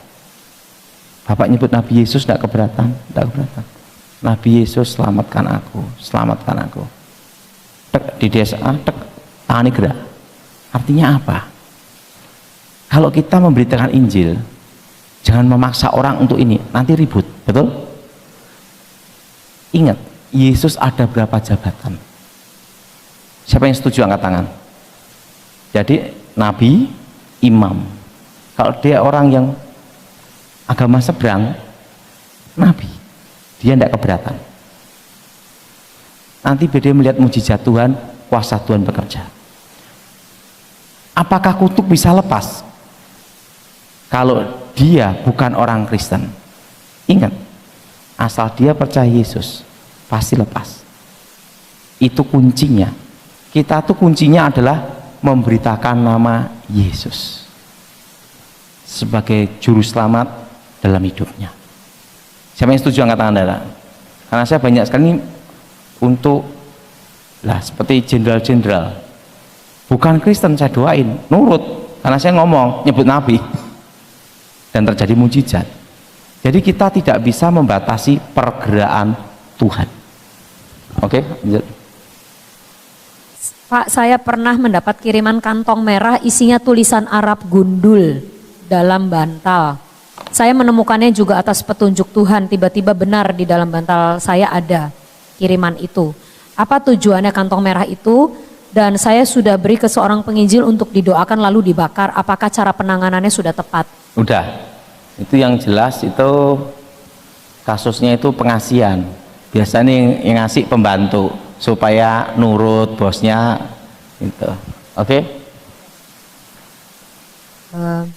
Bapak nyebut Nabi Yesus, tidak keberatan, tidak keberatan. Nabi Yesus selamatkan aku, selamatkan aku. Tek, di DSA, tek, tangannya gerak. Artinya apa? Kalau kita memberitakan Injil, jangan memaksa orang untuk ini, nanti ribut, betul? Ingat, Yesus ada berapa jabatan? Siapa yang setuju angkat tangan? Jadi Nabi, imam. Kalau dia orang yang agama seberang, nabi, dia tidak keberatan. Nanti dia melihat mujizat Tuhan, kuasa Tuhan bekerja. Apakah kutuk bisa lepas kalau dia bukan orang Kristen? Ingat, asal dia percaya Yesus pasti lepas. Itu kuncinya. Kita tuh kuncinya adalah memberitakan nama Yesus sebagai juru selamat dalam hidupnya. Siapa yang setuju angkat tangan darah? Karena saya banyak sekali untuk seperti jenderal-jenderal bukan Kristen saya doain, nurut karena saya ngomong, nyebut Nabi dan terjadi mujizat. Jadi kita tidak bisa membatasi pergerakan Tuhan. Oke, lanjut. Pak, saya pernah mendapat kiriman kantong merah isinya tulisan Arab gundul dalam bantal. Saya menemukannya juga atas petunjuk Tuhan, tiba-tiba benar di dalam bantal saya ada kiriman itu. Apa tujuannya kantong merah itu? Dan saya sudah beri ke seorang penginjil untuk didoakan lalu dibakar. Apakah cara penanganannya sudah tepat? Udah, itu yang jelas itu kasusnya itu pengasihan. Biasanya yang ngasih pembantu supaya nurut bosnya itu. Oke? Nah,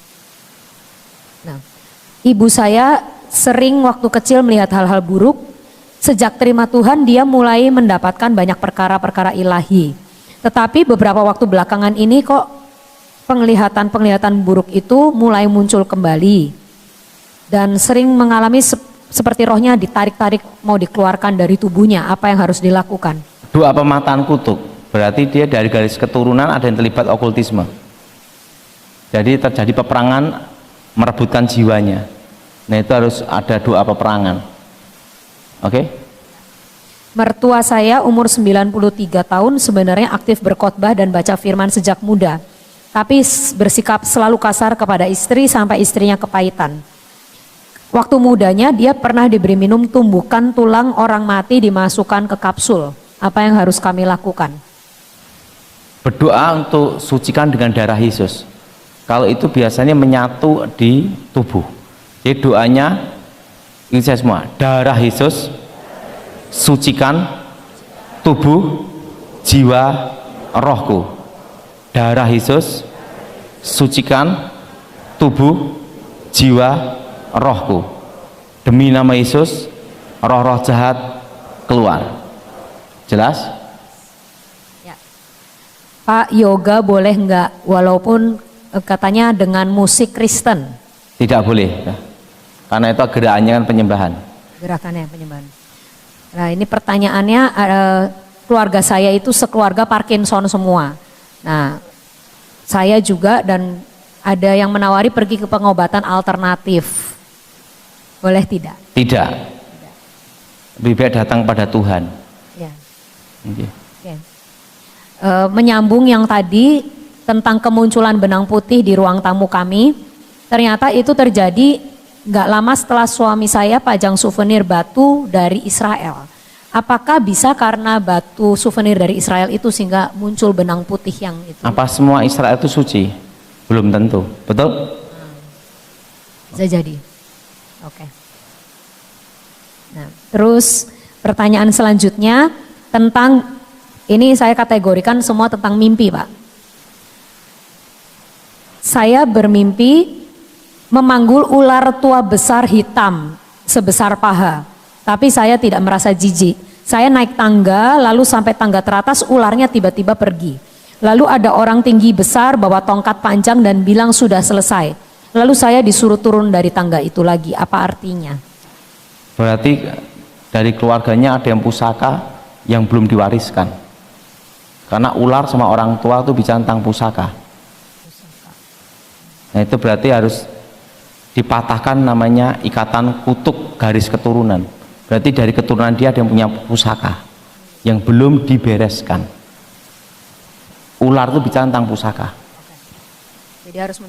ibu saya sering waktu kecil melihat hal-hal buruk. Sejak terima Tuhan dia mulai mendapatkan banyak perkara-perkara ilahi. Tetapi beberapa waktu belakangan ini kok penglihatan-penglihatan buruk itu mulai muncul kembali. Dan sering mengalami seperti rohnya ditarik-tarik mau dikeluarkan dari tubuhnya. Apa yang harus dilakukan? Doa pemataan kutuk. Berarti dia dari garis keturunan ada yang terlibat okultisme. Jadi terjadi peperangan merebutkan jiwanya. Nah itu harus ada doa peperangan. Oke? Mertua saya umur 93 tahun sebenarnya aktif berkhotbah dan baca firman sejak muda. Tapi bersikap selalu kasar kepada istri sampai istrinya kepahitan. Waktu mudanya dia pernah diberi minum tumbukan tulang orang mati dimasukkan ke kapsul. Apa yang harus kami lakukan? Berdoa untuk sucikan dengan darah Yesus. Kalau itu biasanya menyatu di tubuh. Jadi doanya ini saya semua, darah Yesus sucikan tubuh, jiwa, rohku. Darah Yesus sucikan tubuh, jiwa, rohku. Demi nama Yesus, roh-roh jahat keluar. Jelas? Ya. Pak, yoga boleh enggak walaupun katanya dengan musik Kristen? Tidak boleh ya. Karena itu gerakannya kan penyembahan. Gerakannya penyembahan. Nah ini pertanyaannya, keluarga saya itu sekeluarga Parkinson semua. Nah saya juga dan ada yang menawari pergi ke pengobatan alternatif. Boleh tidak? Tidak. Lebih baik datang pada Tuhan. Ya. Okay. Okay. Menyambung yang tadi tentang kemunculan benang putih di ruang tamu kami, ternyata itu terjadi nggak lama setelah suami saya pajang souvenir batu dari Israel. Apakah bisa karena batu souvenir dari Israel itu sehingga muncul benang putih yang itu? Apa semua Israel itu suci? Belum tentu, betul? Bisa jadi. Oke. Nah, terus pertanyaan selanjutnya tentang, ini saya kategorikan semua tentang mimpi, Pak. Saya bermimpi memanggul ular tua besar hitam sebesar paha, tapi saya tidak merasa jijik. Saya naik tangga, lalu sampai tangga teratas ularnya tiba-tiba pergi. Lalu ada orang tinggi besar bawa tongkat panjang dan bilang sudah selesai. Lalu saya disuruh turun dari tangga itu lagi. Apa artinya? Berarti dari keluarganya ada yang pusaka yang belum diwariskan. Karena ular sama orang tua itu bicara tentang pusaka. Nah itu berarti harus dipatahkan, namanya ikatan kutuk garis keturunan. Berarti dari keturunan dia ada yang punya pusaka yang belum dibereskan. Ular itu bicara tentang pusaka. Jadi harus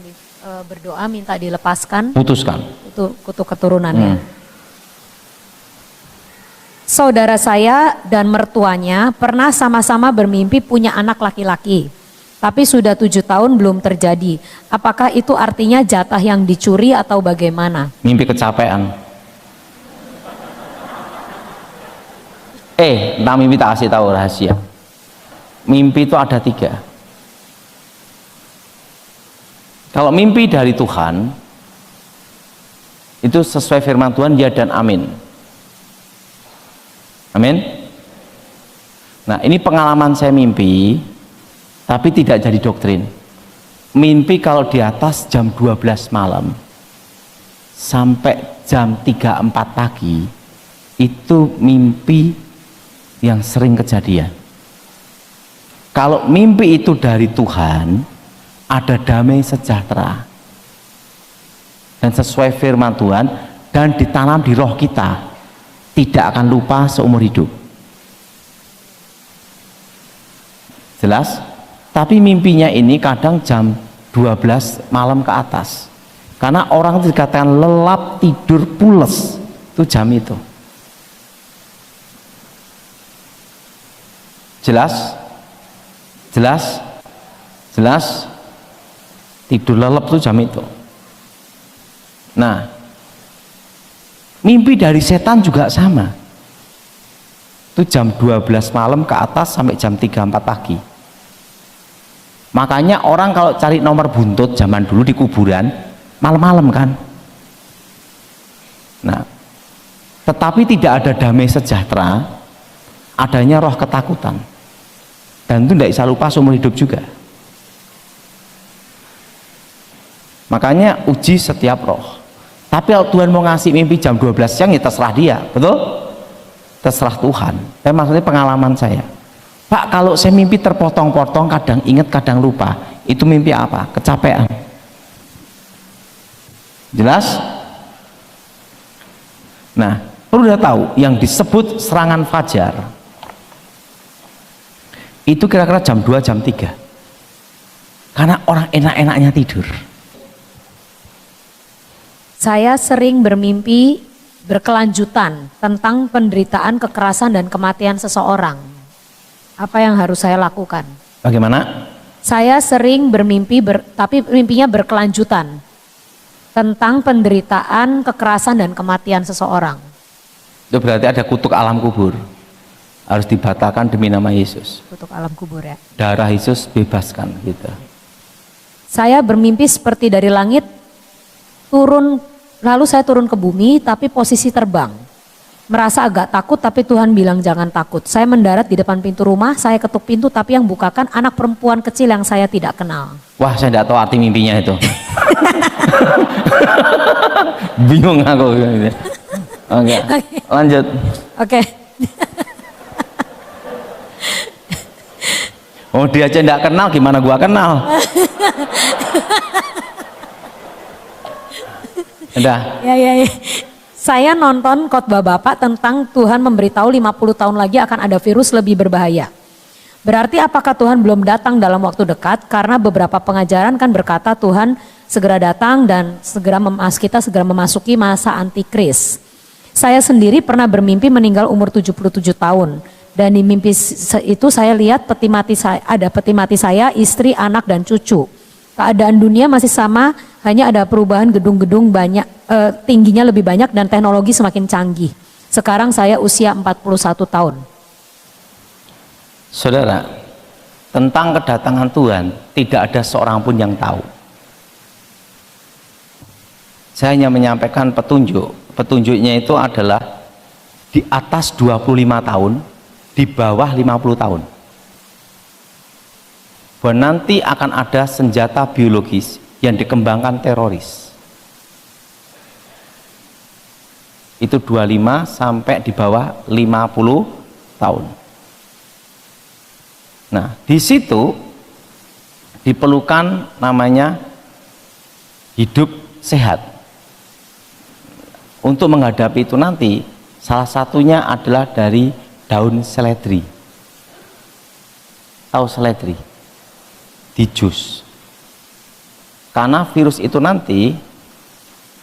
berdoa minta dilepaskan. Putuskan. Itu kutuk keturunannya. Saudara saya dan mertuanya pernah sama-sama bermimpi punya anak laki-laki. Tapi sudah 7 tahun belum terjadi. Apakah itu artinya jatah yang dicuri atau bagaimana? Mimpi kecapean. Tentang mimpi tak kasih tahu rahasia. Mimpi itu ada 3. Kalau mimpi dari Tuhan, itu sesuai firman Tuhan, ya dan amin. Amin. Nah ini pengalaman saya mimpi, tapi tidak jadi doktrin. Mimpi kalau di atas jam 12 malam sampai jam 3-4 pagi, itu mimpi yang sering kejadian. Kalau mimpi itu dari Tuhan, ada damai sejahtera dan sesuai firman Tuhan dan ditanam di roh kita, tidak akan lupa seumur hidup. Jelas? Tapi mimpinya ini kadang jam 12 malam ke atas, karena orang itu dikatakan lelap tidur pules, itu jam itu. Jelas? Jelas? Jelas? Tidur lelap itu jam itu. Nah, mimpi dari setan juga sama. Itu jam 12 malam ke atas sampai jam 3-4 pagi. Makanya orang kalau cari nomor buntut zaman dulu di kuburan malam-malam kan. Nah, tetapi tidak ada damai sejahtera, adanya roh ketakutan. Dan itu tidak bisa lupa seumur hidup juga. Makanya uji setiap roh. Tapi kalau Tuhan mau ngasih mimpi jam 12 siang, ya terserah dia, betul? Terserah Tuhan. Tapi maksudnya pengalaman saya, Pak, kalau saya mimpi terpotong-potong, kadang ingat kadang lupa, itu mimpi apa? Kecapean. Jelas? Nah, perlu udah tahu yang disebut serangan fajar itu kira-kira jam 2, jam 3. Karena orang enak-enaknya tidur. Saya sering bermimpi berkelanjutan tentang penderitaan, kekerasan, dan kematian seseorang. Apa yang harus saya lakukan? Bagaimana? Saya sering bermimpi, tapi mimpinya berkelanjutan tentang penderitaan, kekerasan, dan kematian seseorang. Itu berarti ada kutuk alam kubur. Harus dibatalkan demi nama Yesus. Kutuk alam kubur ya. Darah Yesus bebaskan gitu. Saya bermimpi seperti dari langit turun, lalu saya turun ke bumi tapi posisi terbang. Merasa agak takut tapi Tuhan bilang jangan takut. Saya mendarat di depan pintu rumah, saya ketuk pintu tapi yang bukakan anak perempuan kecil yang saya tidak kenal. Wah, saya tidak tahu arti mimpinya itu. Bingung aku. Oke, lanjut. Oke. Oh, dia aja tidak kenal, gimana gua kenal? Udah. Ya. Saya nonton khotbah Bapak tentang Tuhan memberitahu 50 tahun lagi akan ada virus lebih berbahaya. Berarti apakah Tuhan belum datang dalam waktu dekat? Karena beberapa pengajaran kan berkata Tuhan segera datang dan kita segera memasuki masa antikris. Saya sendiri pernah bermimpi meninggal umur 77 tahun. Dan di mimpi itu saya lihat ada peti mati saya, istri, anak, dan cucu. Keadaan dunia masih sama, hanya ada perubahan gedung-gedung banyak, tingginya lebih banyak dan teknologi semakin canggih. Sekarang saya usia 41 tahun. Saudara, tentang kedatangan Tuhan tidak ada seorang pun yang tahu. Saya hanya menyampaikan petunjuk. Petunjuknya itu adalah di atas 25 tahun, di bawah 50 tahun. Bahwa nanti akan ada senjata biologis yang dikembangkan teroris. Itu 25 sampai di bawah 50 tahun. Nah, di situ diperlukan namanya hidup sehat. Untuk menghadapi itu nanti, salah satunya adalah dari daun seledri. Tahu seledri? Di jus. Karena virus itu nanti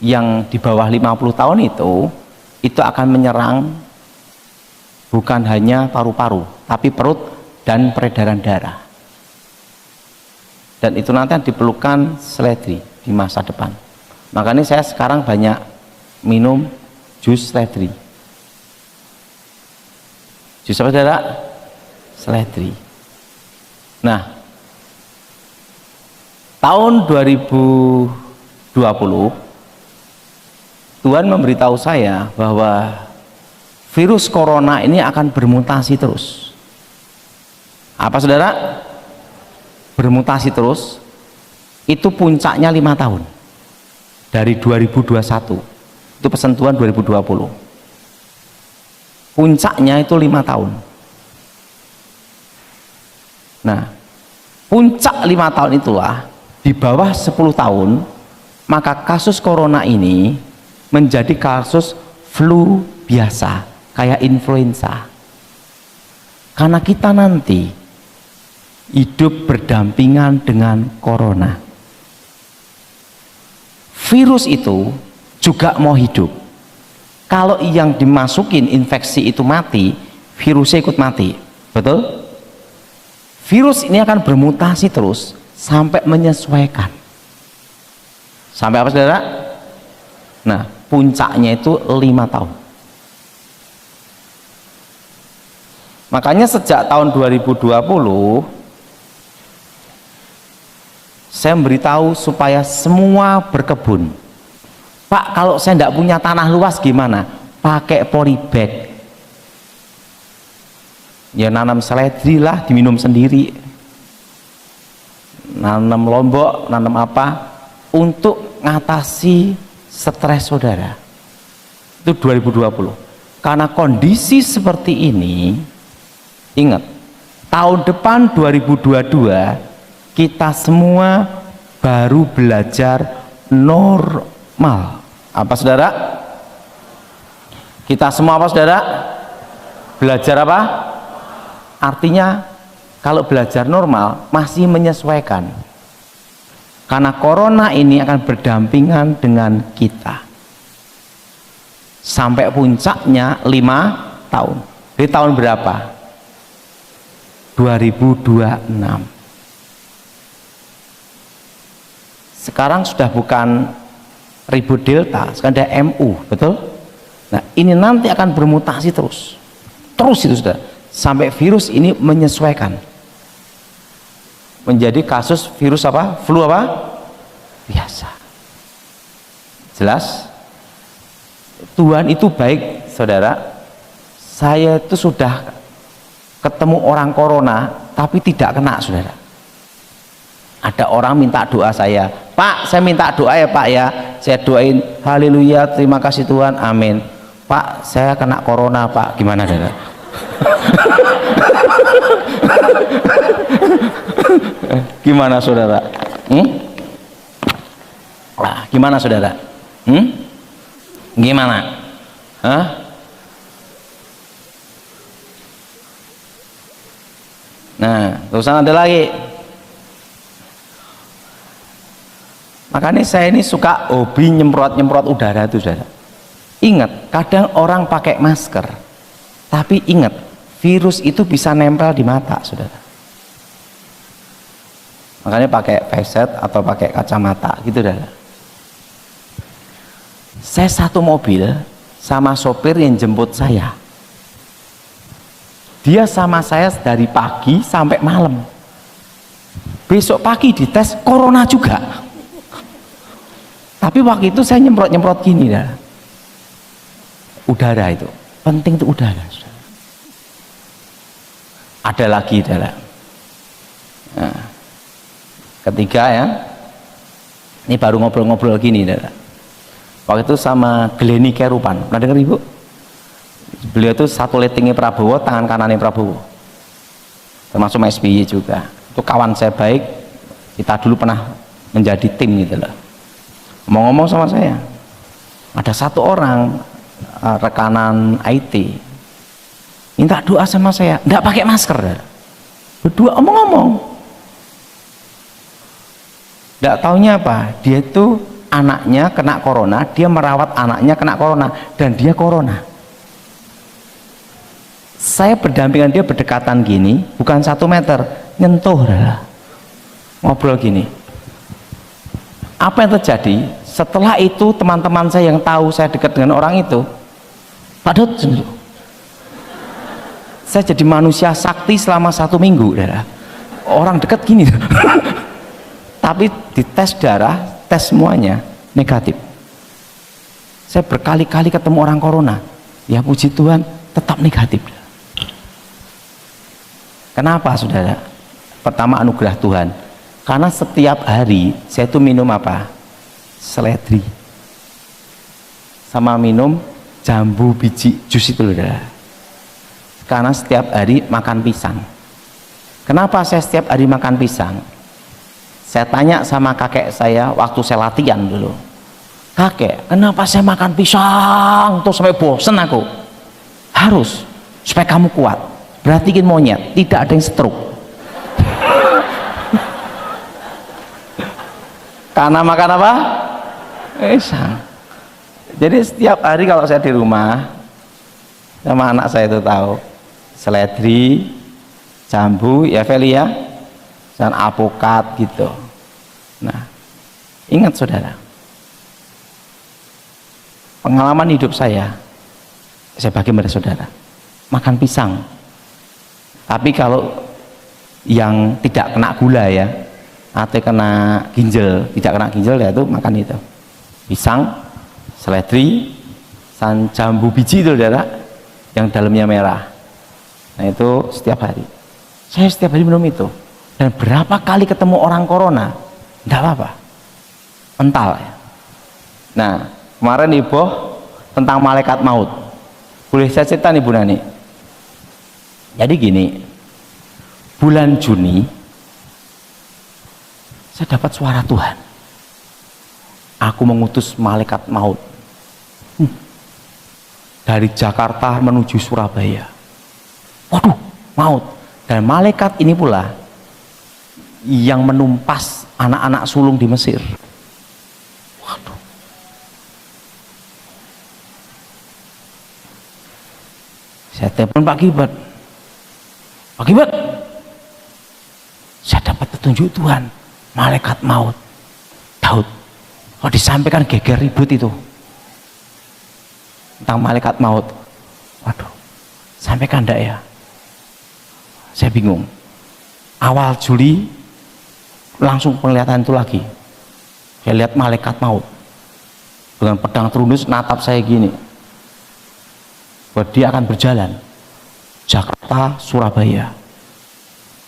yang di bawah 50 tahun itu akan menyerang bukan hanya paru-paru, tapi perut dan peredaran darah. Dan itu nanti diperlukan seledri di masa depan. Makanya saya sekarang banyak minum jus seledri. Jus apa, saudara? Seledri. Nah, tahun 2020 Tuhan memberitahu saya bahwa virus corona ini akan bermutasi terus. Apa, saudara? Bermutasi terus. Itu puncaknya 5 tahun dari 2021. Itu pesan Tuhan 2020. Puncaknya itu 5 tahun. Nah, puncak 5 tahun itulah di bawah 10 tahun, maka kasus corona ini menjadi kasus flu biasa, kayak influenza. Karena kita nanti hidup berdampingan dengan corona. Virus itu juga mau hidup. Kalau yang dimasukin infeksi itu mati, virusnya ikut mati. Betul? Virus ini akan bermutasi terus sampai menyesuaikan. Sampai apa, saudara? Nah, puncaknya itu 5 tahun. Makanya sejak tahun 2020 saya memberitahu supaya semua berkebun. Pak, kalau saya tidak punya tanah luas gimana? Pakai polybag. Ya nanam seledri lah, diminum sendiri. Nanam lombok, nanam apa? Untuk ngatasi stres saudara. Itu 2020. Karena kondisi seperti ini, ingat, tahun depan 2022 kita semua baru belajar normal. Apa, saudara? Kita semua apa, saudara? Belajar apa? Artinya Kalau belajar normal masih menyesuaikan. Karena corona ini akan berdampingan dengan kita. Sampai puncaknya 5 tahun. Di tahun berapa? 2026. Sekarang sudah bukan ribut delta, sekarang ada MU, betul? Nah, ini nanti akan bermutasi terus. Terus itu sudah sampai virus ini menyesuaikan. Menjadi kasus virus apa? Flu apa? Biasa. Jelas? Tuhan itu baik, saudara. Saya itu sudah ketemu orang corona tapi tidak kena, saudara. Ada orang minta doa saya, Pak, saya minta doa ya Pak ya. Saya doain, haleluya, terima kasih Tuhan, amin. Pak, saya kena corona Pak, gimana saudara? Gimana saudara? Gimana saudara? Gimana? Hah? Nah, terusan ada lagi. Makanya saya ini suka hobi nyemprot-nyemprot udara itu, saudara. Ingat, kadang orang pakai masker, tapi ingat, virus itu bisa nempel di mata, saudara. Makanya pakai face atau pakai kacamata, gitu, saudara. Saya satu mobil sama sopir yang jemput saya. Dia sama saya dari pagi sampai malam. Besok pagi dites corona juga. Tapi waktu itu saya nyemprot-nyemprot gini dah. Udara itu penting, itu udara. Ada lagi adalah nah, ketiga ya, ini baru ngobrol-ngobrol gini dah. Waktu itu sama Glenny Kerupan, pernah dengar ibu? Beliau itu satu letingnya Prabowo, tangan kanannya Prabowo, termasuk SBY juga. Itu kawan saya baik, kita dulu pernah menjadi tim gitu loh. Mau ngomong sama saya, ada satu orang rekanan IT minta doa sama saya, nggak pakai masker, berdua omong-omong. Nggak taunya apa, dia itu anaknya kena corona, dia merawat anaknya kena corona, dan dia corona. Saya berdampingan dia, berdekatan gini, bukan 1 meter, nyentuh dah. Ngobrol gini. Apa yang terjadi? Setelah itu teman-teman saya yang tahu saya dekat dengan orang itu, Pak Dut, saya jadi manusia sakti selama 1 minggu, darah. Orang dekat gini. Tapi dites darah, tes semuanya negatif. Saya berkali-kali ketemu orang corona, ya puji Tuhan tetap negatif. Kenapa, saudara? Pertama, anugerah Tuhan. Karena setiap hari saya itu minum apa? Seledri. Sama minum jambu biji jus itu, saudara. Karena setiap hari makan pisang. Kenapa saya setiap hari makan pisang? Saya tanya sama kakek saya waktu saya latihan dulu, kakek, kenapa saya makan pisang terus sampai bosen aku? Harus, supaya kamu kuat. Perhatikan monyet, tidak ada yang stroke. Karena makan apa? Pisang. Jadi setiap hari kalau saya di rumah, sama anak saya itu tahu, seledri, jambu, ya Feli ya, dan apokat gitu. Nah, ingat saudara, pengalaman hidup saya bagi pada saudara, makan pisang. Tapi kalau yang tidak kena gula ya, atau kena ginjal, tidak kena ginjal ya itu makan itu pisang, seledri, dan jambu biji itu saudara, yang dalamnya merah. Nah itu setiap hari. Saya setiap hari minum itu. Dan berapa kali ketemu orang corona, tidak apa-apa, mental ya. Nah kemarin ibu tentang malaikat maut, boleh saya cerita nih Bu Nani? Jadi gini, bulan Juni saya dapat suara Tuhan, aku mengutus malaikat maut dari Jakarta menuju Surabaya. Waduh, maut. Dan malaikat ini pula yang menumpas anak-anak sulung di Mesir. Waduh. Saya telepon Pak Gilbert. Pak Gilbert, saya dapat petunjuk Tuhan, malaikat maut Daud. Kalau disampaikan geger ribut itu tentang malaikat maut. Waduh, sampaikan enggak ya? Saya bingung. Awal Juli langsung penglihatan itu lagi. Saya lihat malaikat maut dengan pedang terundus natap saya gini. Bahwa dia akan berjalan Jakarta, Surabaya.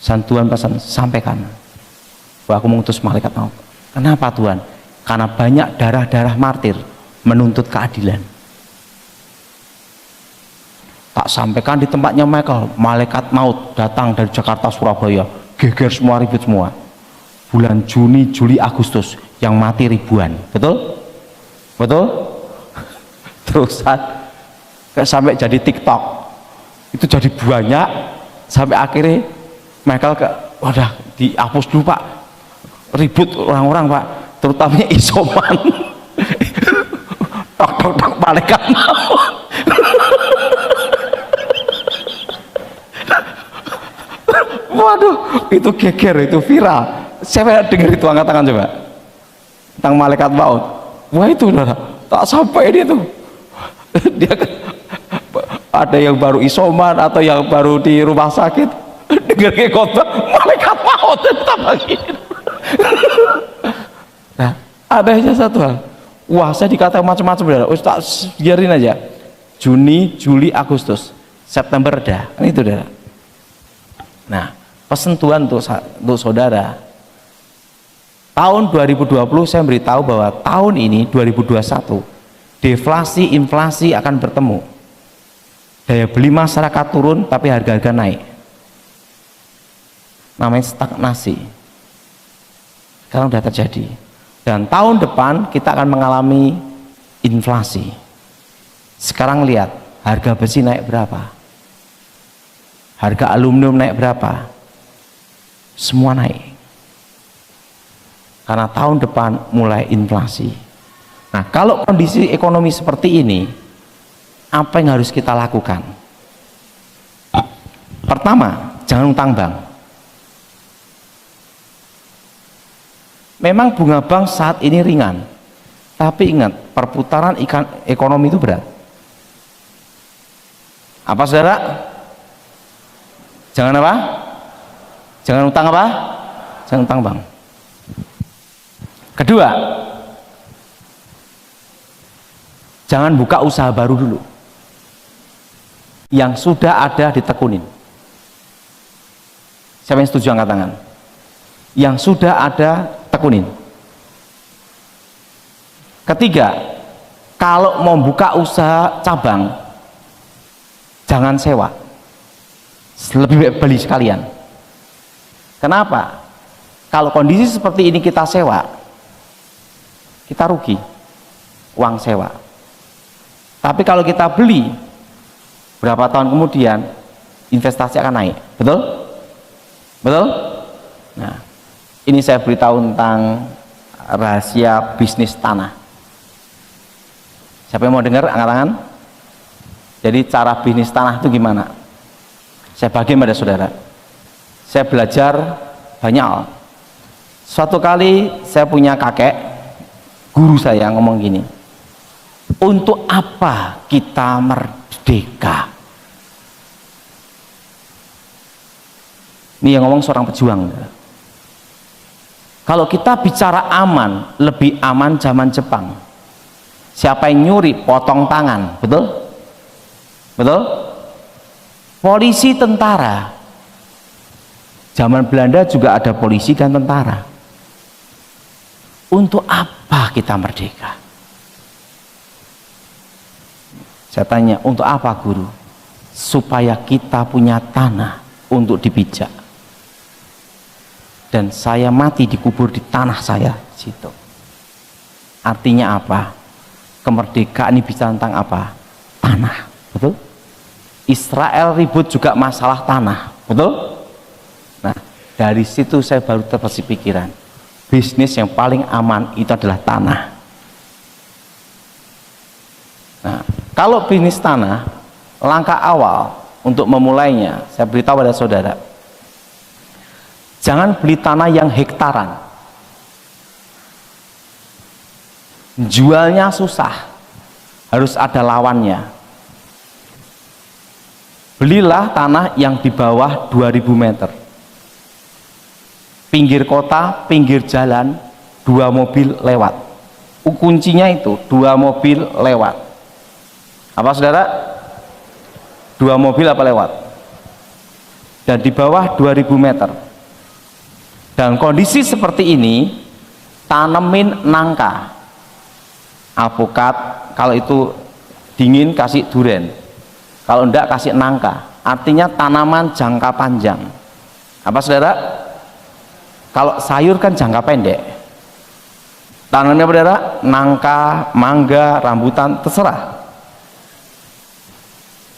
Tuhan pesan, sampaikan bahwa aku mengutus malaikat maut. Kenapa Tuhan? Karena banyak darah-darah martir menuntut keadilan. Tak sampaikan di tempatnya Michael, malaikat maut datang dari Jakarta, Surabaya, geger semua, ribut semua. Bulan Juni, Juli, Agustus yang mati ribuan, betul? Betul? Terusan sampai jadi TikTok, itu jadi banyak sampai akhirnya Michael wadah dihapus dulu Pak, ribut orang-orang Pak, terutama isoman. Tok malaikat maut. Waduh, itu geger, itu viral. Saya dengar itu, angkat tangan coba. Tentang malaikat maut. Wah itu udah tak sampai dia tuh. Dia ada yang baru isoman atau yang baru di rumah sakit, dengar ke khotbah malaikat maut tetap lagi. Nah, ada aja satu hal. Wah, saya dikatakan macam-macam, Ustaz, biarin aja. Juni, Juli, Agustus, September dah. Kan itu dah. Nah, pesan Tuhan untuk saudara. Tahun 2020 saya beritahu bahwa tahun ini 2021 deflasi inflasi akan bertemu. Daya beli masyarakat turun tapi harga-harga naik. Namanya stagnasi. Sekarang sudah terjadi. Dan tahun depan kita akan mengalami inflasi. Sekarang lihat harga besi naik berapa? Harga aluminium naik berapa? Semua naik. Karena tahun depan mulai inflasi. Nah, kalau kondisi ekonomi seperti ini, apa yang harus kita lakukan? Pertama, jangan utang bank. Memang bunga bank saat ini ringan, tapi ingat, perputaran ekonomi itu berat. Apa saudara? Jangan apa? Jangan utang apa? Jangan utang bank. Kedua, jangan buka usaha baru dulu. Yang sudah ada ditekunin. Siapa yang setuju angkat tangan? Yang sudah ada tekunin. Ketiga, kalau mau buka usaha cabang, jangan sewa. Lebih baik beli sekalian. Kenapa? Kalau kondisi seperti ini kita sewa, kita rugi uang sewa. Tapi kalau kita beli, berapa tahun kemudian investasi akan naik. Betul? Betul? Nah, ini saya beritahu tentang rahasia bisnis tanah. Siapa yang mau dengar angkat tangan? Jadi cara bisnis tanah itu gimana? Saya bagi pada saudara. Saya belajar banyak hal. Suatu kali saya punya kakek, guru saya ngomong gini, untuk apa kita merdeka? Ini yang ngomong seorang pejuang. Kalau kita bicara aman, lebih aman zaman Jepang. Siapa yang nyuri, potong tangan, betul? Betul? Polisi, tentara. Zaman Belanda juga ada polisi dan tentara. Untuk apa kita merdeka? Saya tanya, untuk apa guru? Supaya kita punya tanah untuk dipijak. Dan saya mati dikubur di tanah saya situ. Artinya apa? Kemerdekaan ini bisa tentang apa? Tanah, betul? Israel ribut juga masalah tanah, betul? Nah, dari situ saya baru terbersih pikiran. Bisnis yang paling aman itu adalah tanah. Nah, kalau bisnis tanah, langkah awal untuk memulainya, saya beritahu pada saudara, jangan beli tanah yang hektaran. Jualnya susah, harus ada lawannya. Belilah tanah yang di bawah 2000 meter. Pinggir kota, pinggir jalan, 2 mobil lewat. Kuncinya itu 2 mobil lewat. Apa saudara? 2 mobil apa lewat? Dan di bawah 2000 meter. Dan kondisi seperti ini, tanemin nangka, alpukat. Kalau itu dingin kasih duren, kalau enggak kasih nangka. Artinya tanaman jangka panjang. Apa saudara? Kalau sayur kan jangka pendek. Tanamnya saudara, nangka, mangga, rambutan, terserah.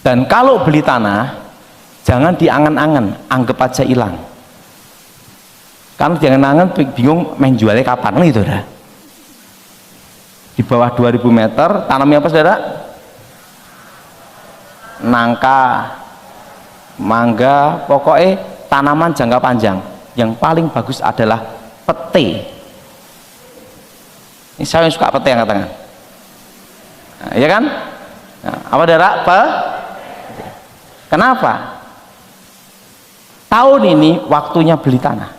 Dan kalau beli tanah, jangan diangan-angan, anggap aja hilang. Karena jangan-angan bingung main jualnya kapan gitu dah. Di bawah 2000 meter, tanamnya apa saudara? Nangka, mangga, pokoknya tanaman jangka panjang. Yang paling bagus adalah pete. Ini saya yang suka pete angkat tangan. Nah, ya kan? Nah, apa saudara? Kenapa? Tahun ini waktunya beli tanah.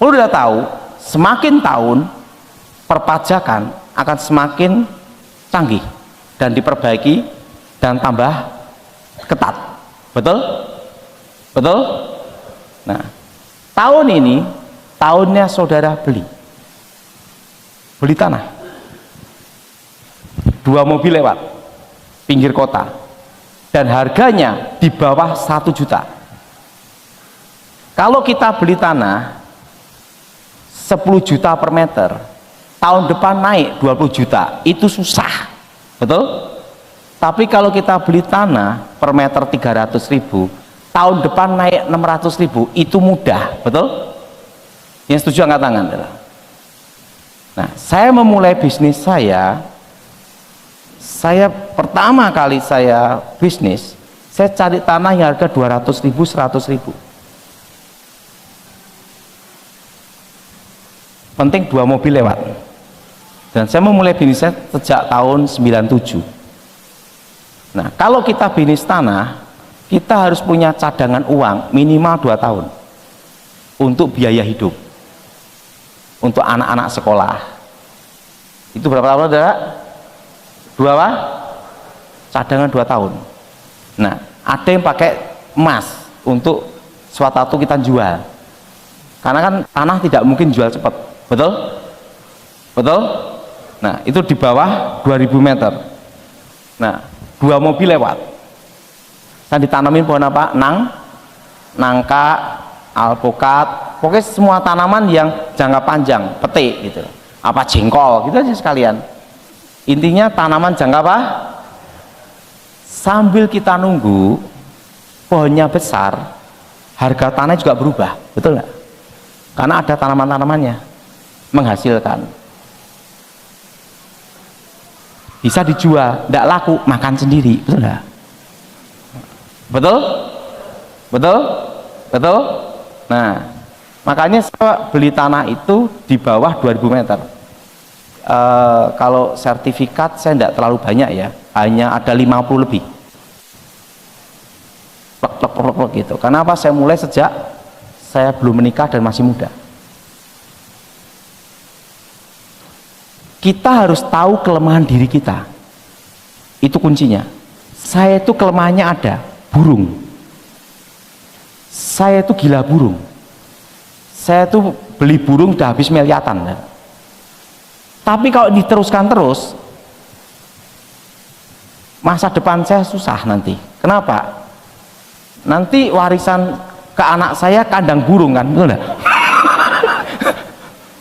Lu udah tahu, semakin tahun perpajakan akan semakin canggih dan diperbaiki dan tambah ketat. Betul? Betul? Nah, tahun ini tahunnya saudara beli tanah. 2 mobil lewat pinggir kota dan harganya di bawah 1 juta. Kalau kita beli tanah 10 juta per meter, tahun depan naik 20 juta, itu susah. Betul? Tapi kalau kita beli tanah per meter 300.000, tahun depan naik 600.000, itu mudah. Betul? Yang setuju angkat tangan. Nah, saya memulai bisnis saya pertama kali saya bisnis, saya cari tanah yang harga 200.000, 100.000. Penting 2 mobil lewat. Dan saya memulai bisnis saya sejak tahun 97. Nah, kalau kita bisnis tanah, kita harus punya cadangan uang minimal 2 tahun untuk biaya hidup, untuk anak-anak sekolah. Itu berapa tahun saudara? 2 apa? Cadangan 2 tahun. Nah, ada yang pakai emas untuk suatu kita jual, karena kan tanah tidak mungkin jual cepat. Betul? Betul? Nah, itu di bawah 2000 meter. Nah, 2 mobil lewat. Saya ditanamin pohon apa? Nangka, alpukat, pokoknya semua tanaman yang jangka panjang, pete gitu. Apa jengkol, gitu aja sekalian. Intinya tanaman jangka apa? Sambil kita nunggu pohonnya besar, harga tanah juga berubah, betul nggak? Karena ada tanaman-tanamannya menghasilkan. Bisa dijual, tidak laku, makan sendiri, betul nggak? Betul? Betul? Betul? Nah, makanya saya beli tanah itu di bawah 2000 meter. Kalau sertifikat saya tidak terlalu banyak ya, hanya ada 50 lebih. Plek gitu. Karena apa? Saya mulai sejak saya belum menikah dan masih muda. Kita harus tahu kelemahan diri kita. Itu kuncinya. Saya itu kelemahannya ada, burung. Saya itu gila burung. Saya itu beli burung udah habis miliatan. Tapi kalau diteruskan terus, masa depan saya susah nanti. Kenapa? Nanti warisan ke anak saya kandang burung kan, betul nggak?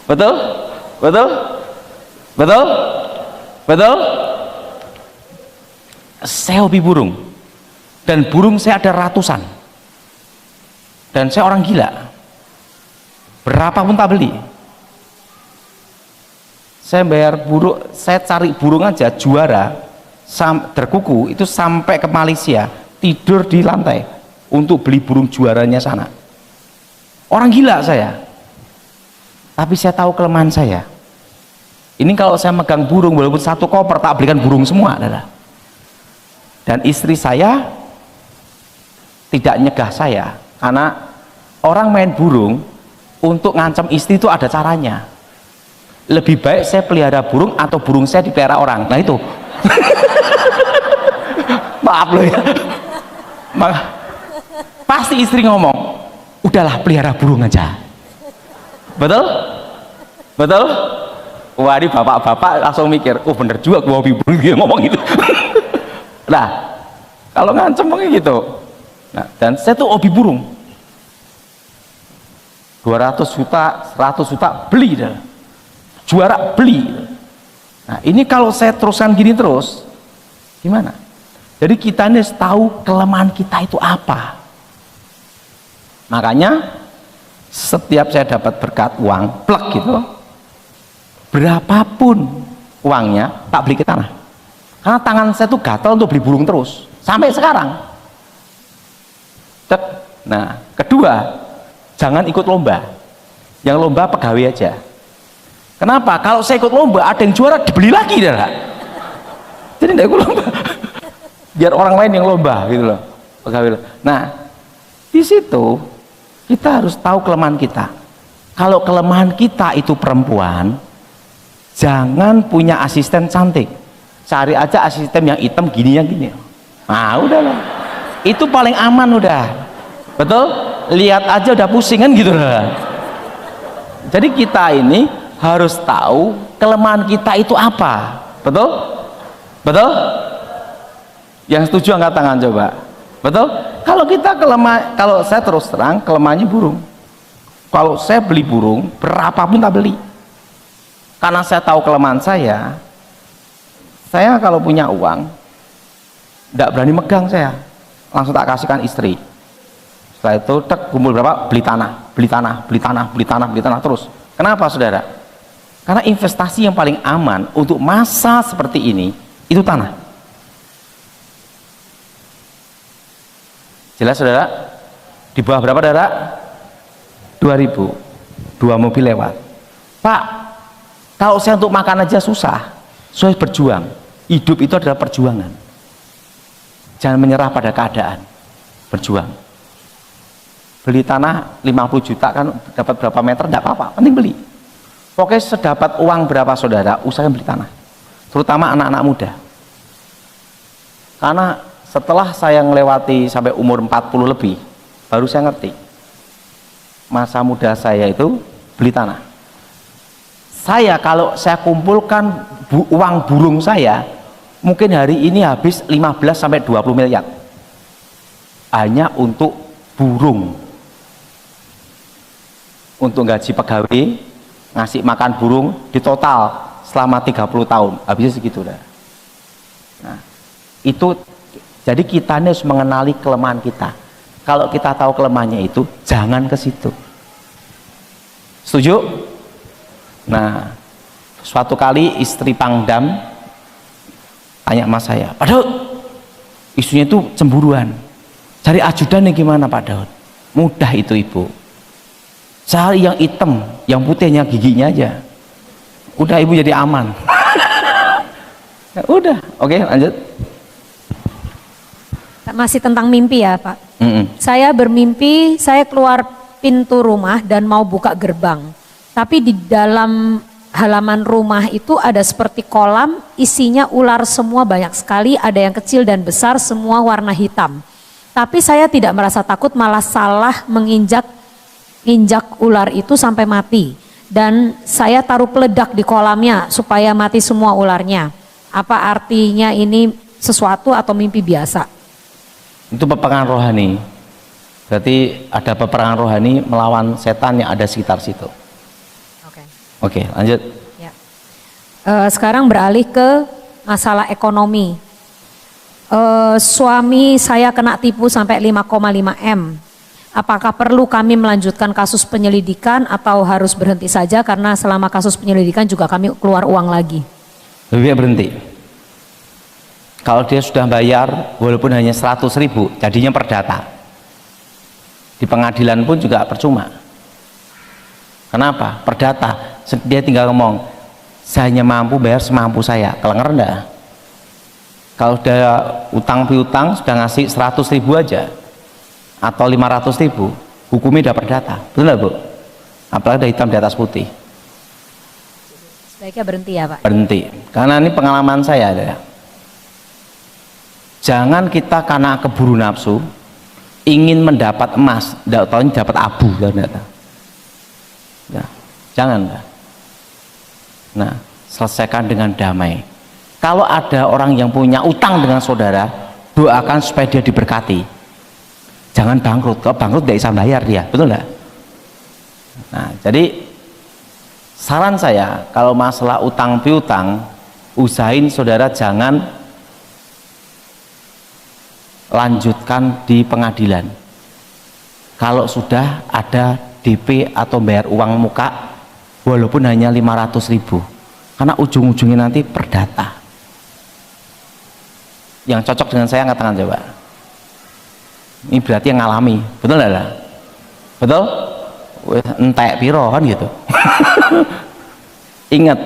Betul? Betul? Betul? Betul? Saya hobi burung, dan burung saya ada ratusan. Dan saya orang gila, berapapun tak beli. Saya bayar burung, saya cari burung aja juara terkuku itu sampai ke Malaysia, tidur di lantai untuk beli burung juaranya sana. Orang gila saya, tapi saya tahu kelemahan saya. Ini kalau saya megang burung walaupun satu koper tak belikan burung semua, adalah. Dan istri saya tidak nyegah saya, karena orang main burung untuk ngancam istri itu ada caranya. Lebih baik saya pelihara burung atau burung saya dipelihara orang. Nah itu maaf loh ya, pasti istri ngomong, udahlah pelihara burung aja. Betul? Betul? Wah, ini bapak-bapak langsung mikir, oh bener juga gua hobi burung, dia ngomong gitu. Nah, kalau ngancem kayak gitu. Nah, dan saya tuh hobi burung. 200 juta, 100 juta beli dah. Juara beli. Nah, ini kalau saya teruskan gini terus, gimana? Jadi kita ini harus tahu kelemahan kita itu apa. Makanya setiap saya dapat berkat uang, plek gitu, berapapun uangnya tak beli ke tanah. Karena tangan saya tuh gatal untuk beli burung terus sampai sekarang. Nah, kedua, jangan ikut lomba. Yang lomba pegawai aja. Kenapa? Kalau saya ikut lomba ada yang juara dibeli lagi dah. Jadi tidak ikut lomba. Biar orang lain yang lomba gitu loh. Pegawai. Nah, di situ kita harus tahu kelemahan kita. Kalau kelemahan kita itu perempuan, jangan punya asisten cantik. Cari aja asisten yang hitam gini yang gini. Nah udahlah, itu paling aman udah. Betul? Lihat aja udah pusing kan gitu lah. Jadi kita ini harus tahu kelemahan kita itu apa. Betul? Betul? Yang setuju angkat tangan coba. Betul? Kalau kita kalau saya terus terang kelemahannya burung. Kalau saya beli burung berapapun tak beli. Karena saya tahu kelemahan saya kalau punya uang tidak berani megang, saya langsung tak kasihkan istri. Setelah itu kumpul berapa, beli tanah, beli tanah, beli tanah, beli tanah, beli tanah terus. Kenapa saudara? Karena investasi yang paling aman untuk masa seperti ini itu tanah. Jelas saudara? Di bawah berapa saudara? 2000, 2 mobil lewat. Pak, kalau saya untuk makan aja susah, saya berjuang. Hidup itu adalah perjuangan. Jangan menyerah pada keadaan, berjuang. Beli tanah 50 juta kan dapat berapa meter, tidak apa-apa, penting beli. Pokoknya sedapat uang berapa saudara, usahakan beli tanah. Terutama anak-anak muda. Karena setelah saya melewati sampai umur 40 lebih, baru saya ngerti. Masa muda saya itu beli tanah. Kalau saya kumpulkan uang burung saya, mungkin hari ini habis 15 sampai 20 miliar. Hanya untuk burung. Untuk gaji pegawai, ngasih makan burung di total selama 30 tahun. Habisnya segitu dah. Nah, itu jadi kita ini harus mengenali kelemahan kita. Kalau kita tahu kelemahannya itu, jangan ke situ. Setuju? Nah, suatu kali istri Pangdam tanya sama saya, Pak Daud, isunya itu cemburuan, cari ajudan yang gimana Pak Daud? Mudah itu ibu, cari yang hitam, yang putihnya giginya aja, udah ibu jadi aman. Ya, udah, oke lanjut. Masih tentang mimpi ya Pak. Saya bermimpi saya keluar pintu rumah dan mau buka gerbang, tapi di dalam halaman rumah itu ada seperti kolam, isinya ular semua, banyak sekali, ada yang kecil dan besar, semua warna hitam. Tapi saya tidak merasa takut, malah salah injak ular itu sampai mati. Dan saya taruh peledak di kolamnya supaya mati semua ularnya. Apa artinya ini sesuatu atau mimpi biasa? Itu peperangan rohani. Berarti ada peperangan rohani melawan setan yang ada sekitar situ. Oke, lanjut. Ya. Sekarang beralih ke masalah ekonomi. Suami saya kena tipu sampai 5,5 M. Apakah perlu kami melanjutkan kasus penyelidikan atau harus berhenti saja karena selama kasus penyelidikan juga kami keluar uang lagi? Lebih baik berhenti. Kalau dia sudah bayar walaupun hanya 100.000, jadinya perdata. Di pengadilan pun juga percuma. Kenapa? Perdata. Dia tinggal ngomong, saya hanya mampu bayar semampu saya. Kelengar enggak? Kalau udah utang piutang sudah ngasih 100.000 aja atau 500.000, hukumnya udah perdata. Betul nggak, Bu? Apalagi udah hitam di atas putih. Sebaiknya berhenti ya, Pak? Berhenti. Karena ini pengalaman saya ada. Jangan kita karena keburu nafsu ingin mendapat emas, tidak tahu dapat abu, ternyata. Ya, jangan. Nah, selesaikan dengan damai. Kalau ada orang yang punya utang dengan saudara, doakan supaya dia diberkati. Jangan bangkrut. Kalau bangkrut tidak bisa bayar dia, betul nggak? Nah, jadi saran saya kalau masalah utang piutang, usahain saudara jangan lanjutkan di pengadilan. Kalau sudah ada DP atau bayar uang muka walaupun hanya 500.000, karena ujung-ujungnya nanti perdata. Yang cocok dengan saya angkat tangan coba. Ini berarti yang ngalami, betul nggak? Betul? Entek piro kan gitu. Ingat.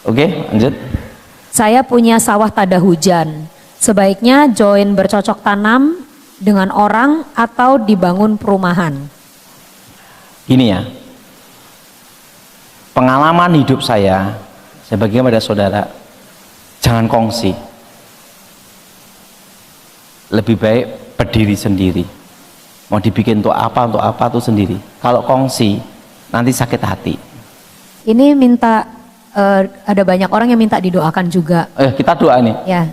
Oke, lanjut. Saya punya sawah tada hujan. Sebaiknya join bercocok tanam dengan orang atau dibangun perumahan. Gini ya, pengalaman hidup saya bagikan pada saudara, jangan kongsi. Lebih baik berdiri sendiri. Mau dibikin untuk apa tuh sendiri. Kalau kongsi nanti sakit hati. Ini minta ada banyak orang yang minta didoakan juga. Kita doa nih. Ya.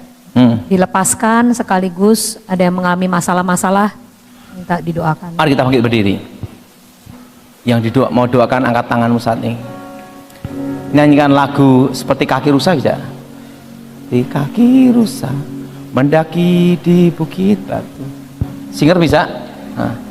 Dilepaskan sekaligus ada yang mengalami masalah-masalah, minta didoakan. Mari kita bangkit berdiri. Yang mau doakan angkat tanganmu saat ini. Nyanyikan lagu seperti kaki rusa bisa? Di kaki rusa mendaki di bukit batu. Singer bisa? Nah.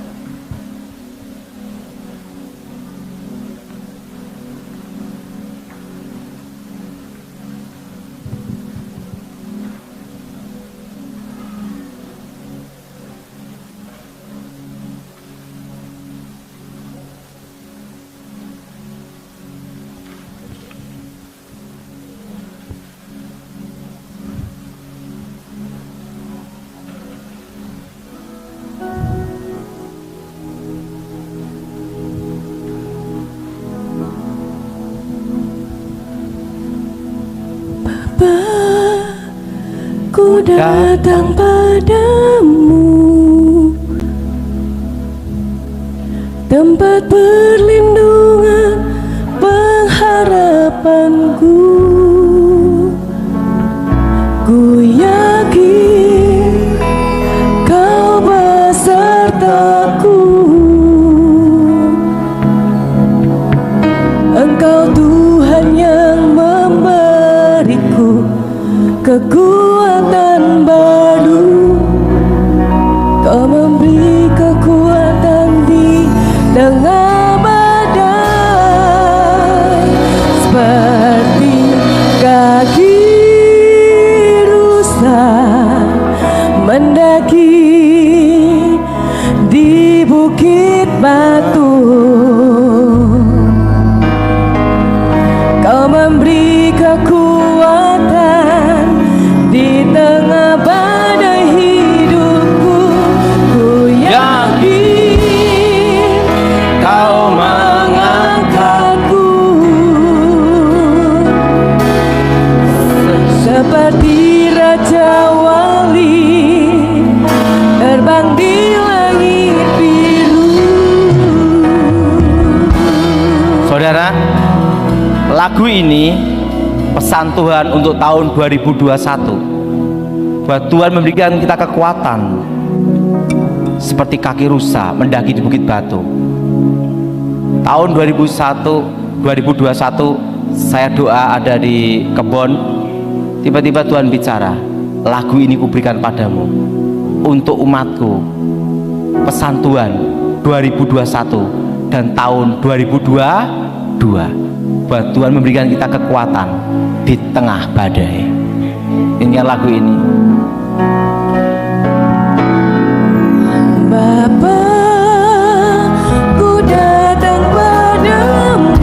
Ku datang padamu, tempat perlindungan pengharapanku. Ku yakin kau besertaku. Engkau Tuhan yang memberiku kekuatan baru. Kau memberi kekuatan di tengah badai, seperti kaki rusa mendaki di bukit batu. Kau memberi kekuatan di tengah badai hidupku. Ku yakin kau mengangkatku seperti Raja Wali terbang di langit biru. Saudara, lagu ini pesan Tuhan untuk tahun 2021, bahwa Tuhan memberikan kita kekuatan seperti kaki rusa mendaki di bukit batu. Tahun 2021 saya doa ada di kebun, tiba-tiba Tuhan bicara, lagu ini kuberikan padamu untuk umatku pesan Tuhan 2021 dan tahun 2022, buat Tuhan memberikan kita kekuatan di tengah badai. Ingat lagu ini. Bapa, ku datang padamu,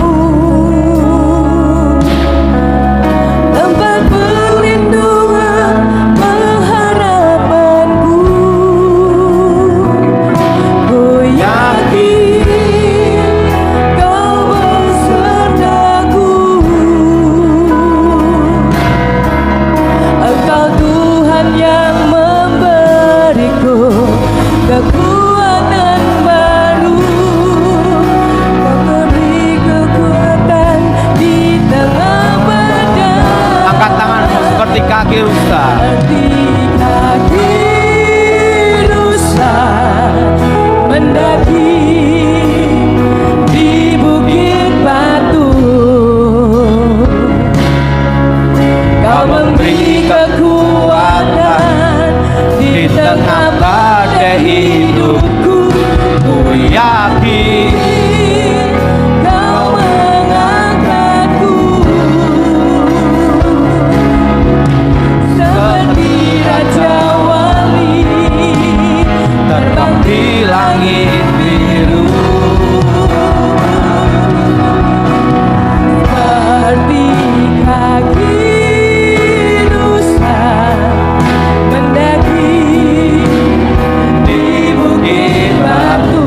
tempat perlindungan pengharapanku. Ku yakin Kau besertaku, Engkau Tuhan yang memberiku kekuatan baru. Kau beri kekuatan di tengah badai. Angkat tanganmu seperti kaki rusa. Seperti kaki rusa mendaki di bukit batu. Kau memberi kekuatan di tengah badai hidupku. Ku yakin Kau mengangkatku seperti Raja Wali terbang di langit biru. Seperti kaki rusa mendaki di bukit batu.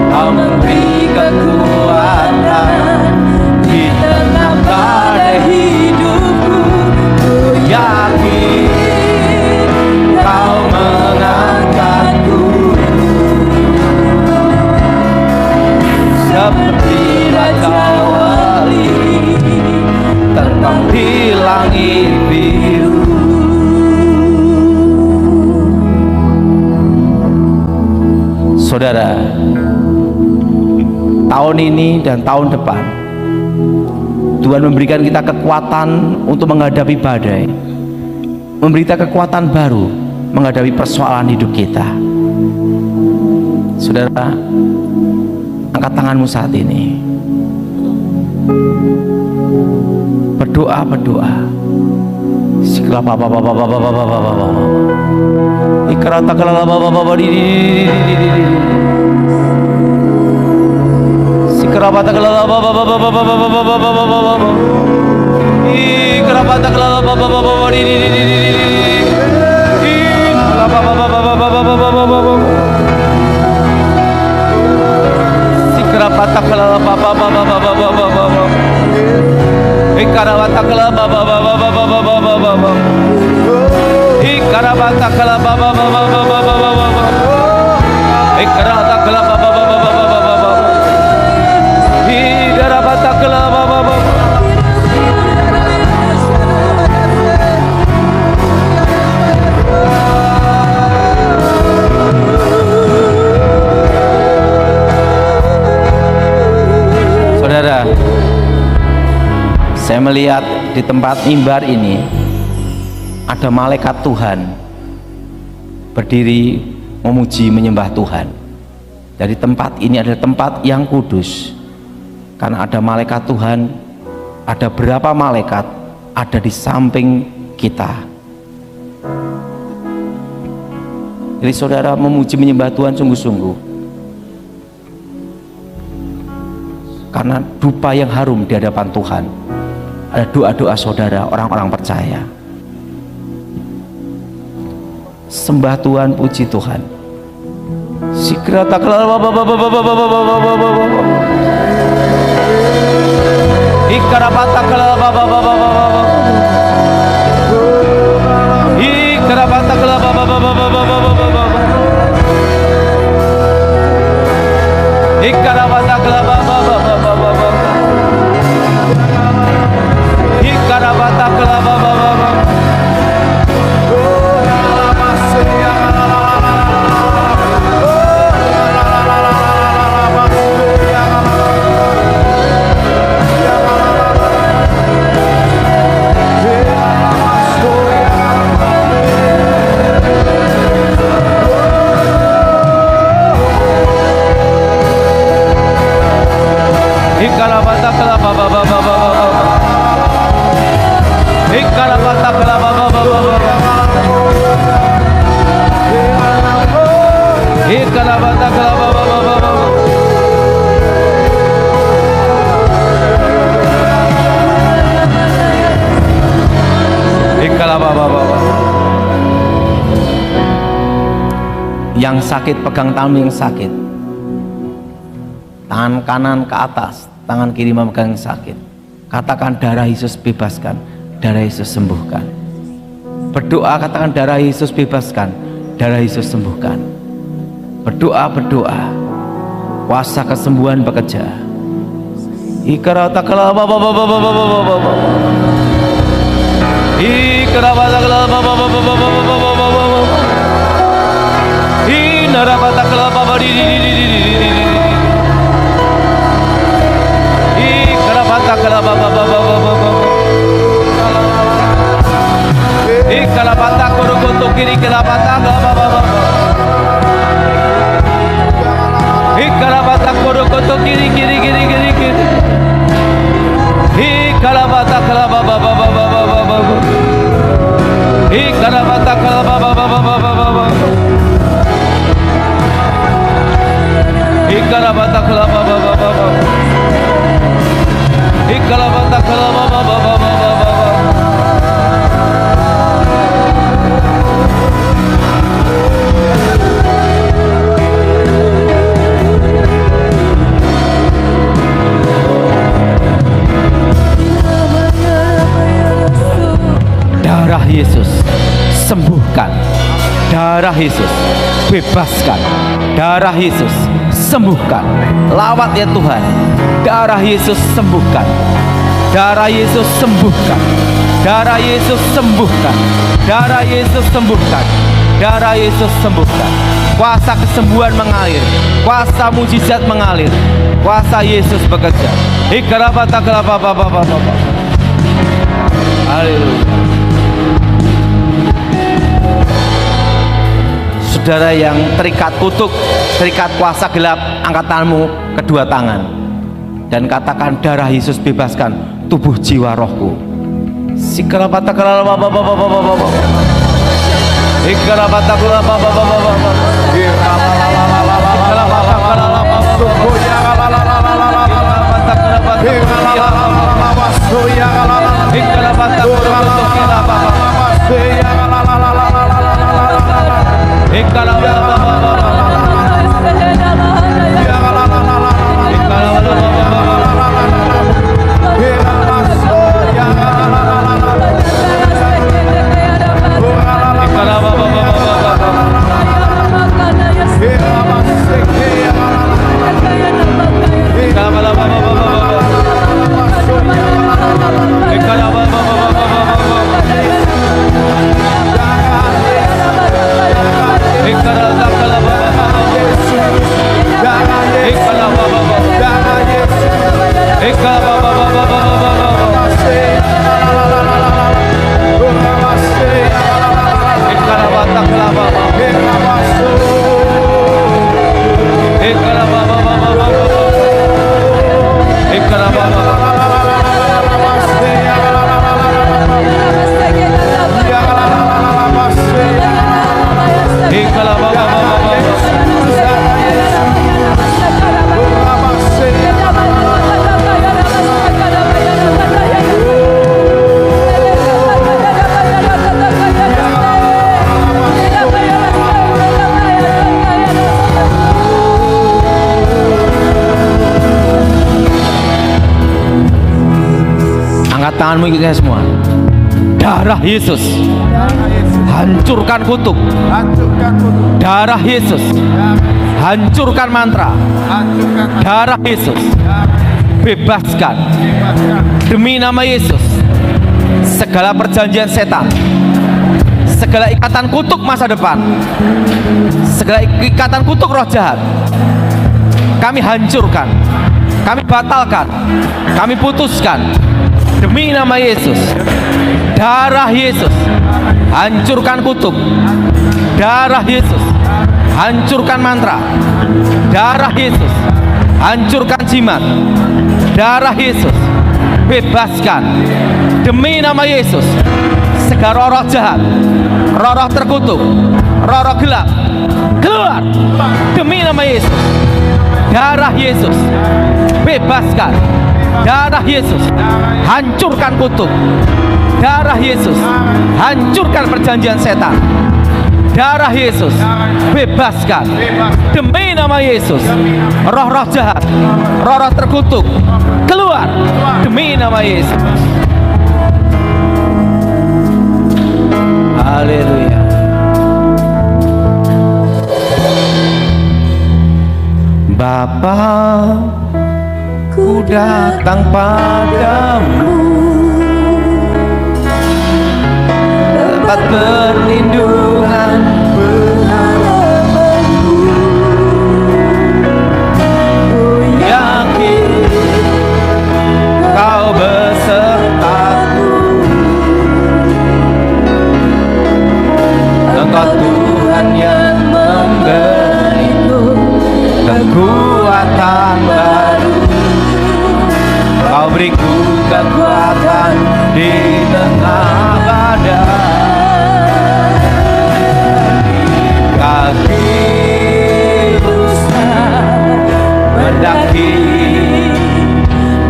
Kau memberi kekuatan di tengah badai hidupku. Ku yakin Kau mengangkatku seperti Raja Wali terbang di langit biru. Saudara, tahun ini dan tahun depan Tuhan memberikan kita kekuatan untuk menghadapi badai, memberi kita kekuatan baru menghadapi persoalan hidup kita. Saudara, angkat tanganmu saat ini, berdoa. Sikla papa ikrata kala baba di sikrapata kala baba ikrapata kala baba di sikrapata kala baba ikrapata kala baba ikrapata kala baba ikrapata kala baba ikrapata kala baba. Saudara, saya melihat di tempat mimbar ini ada malaikat Tuhan berdiri memuji menyembah Tuhan. Jadi tempat ini adalah tempat yang kudus karena ada malaikat Tuhan. Ada berapa malaikat ada di samping kita. Jadi saudara memuji menyembah Tuhan sungguh-sungguh, karena dupa yang harum di hadapan Tuhan. Ada doa-doa saudara, orang-orang percaya. Sembah Tuhan, puji Tuhan. Sikrata ikarapata Yang sakit pegang tanganmu yang sakit. Tangan kanan ke atas, tangan kiri memegang yang sakit. Katakan darah Yesus bebaskan, darah Yesus sembuhkan. Berdoa katakan darah Yesus bebaskan, darah Yesus sembuhkan. Berdoa, berdoa. Kuasa kesembuhan bekerja. Ikarata kelaba baba baba baba baba. Ikarata kelaba baba baba baba baba. Inarabata kelaba baba di. Ikarata kelaba baba baba baba. Ikarabata korokoto kiri kelabata kelaba baba. Ikarabata korokoto kiri kiri kiri kiri kiri. Ikarabata kelaba baba baba baba baba. Ikarabata kelaba baba baba baba. Ikarabata kelaba baba baba. Ikarabata kelaba baba baba baba. Darah Yesus sembuhkan, darah Yesus bebaskan, darah Yesus sembuhkan. Lawat ya Tuhan, darah Yesus sembuhkan, darah Yesus sembuhkan, darah Yesus sembuhkan, darah Yesus sembuhkan, darah Yesus sembuhkan. Kuasa kesembuhan mengalir, kuasa mujizat mengalir, kuasa Yesus bekerja. Ikarabata kelapa baba baba. Haleluya. Saudara yang terikat kutuk, terikat kuasa gelap, angkat tanganmu kedua tangan dan katakan darah Yesus bebaskan tubuh jiwa rohku. Sikarabata kelapa baba baba baba. Ikarabata kelapa baba baba baba. Tanganmu ikutnya semua. Darah Yesus hancurkan kutuk. Darah Yesus hancurkan mantra. Darah Yesus bebaskan demi nama Yesus segala perjanjian setan, segala ikatan kutuk masa depan, segala ikatan kutuk roh jahat. Kami hancurkan, kami batalkan, kami putuskan demi nama Yesus. Darah Yesus hancurkan kutuk. Darah Yesus hancurkan mantra. Darah Yesus hancurkan jimat. Darah Yesus bebaskan demi nama Yesus segala roh jahat, roh terkutuk, roh gelap, keluar demi nama Yesus. Darah Yesus bebaskan. Darah Yesus hancurkan kutuk. Darah Yesus hancurkan perjanjian setan. Darah Yesus bebaskan demi nama Yesus. Roh-roh jahat, roh-roh terkutuk keluar demi nama Yesus. Haleluya. Bapa, ku datang padamu, tempat perlindungan pengharapanku. Ku yakin Kau besertaku, Engkau Tuhan yang memberiku kekuatan baru. Kau beriku kekuatan di tengah badai. Kaki rusa mendaki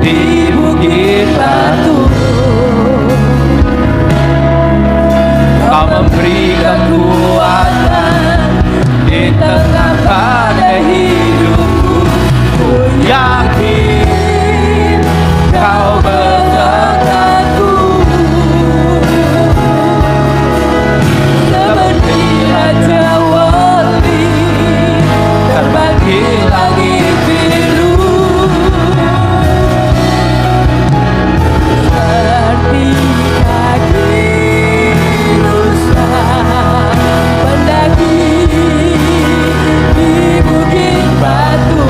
di bukit batu. Kau memberi kekuatan di tengah badai hidupku. Ku yakin Kau besertaku, seperti Raja Wali terbang di langit biru. Seperti kaki rusa mendaki di bukit batu.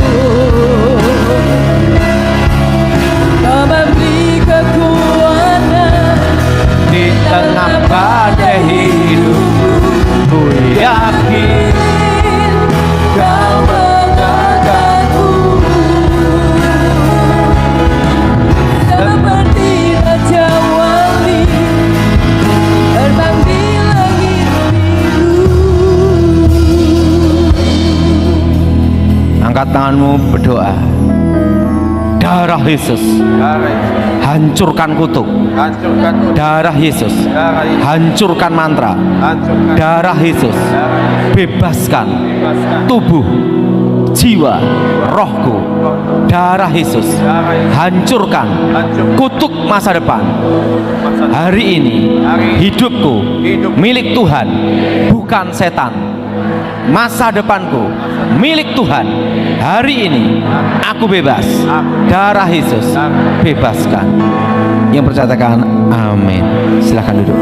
Kau memberi kekuatan di tengah badai hidupku. Ku yakin Kau mengangkatku, seperti Raja Wali terbang di langit biru. Angkat tanganmu berdoa. Darah Yesus hancurkan kutuk. Darah Yesus hancurkan mantra. Darah Yesus bebaskan tubuh, jiwa, rohku. Darah Yesus hancurkan kutuk masa depan. Hari ini hidupku milik Tuhan, bukan setan. Masa depanku milik Tuhan. Hari ini aku bebas. Darah Yesus bebaskan. Yang percaya katakan amin. Silakan duduk.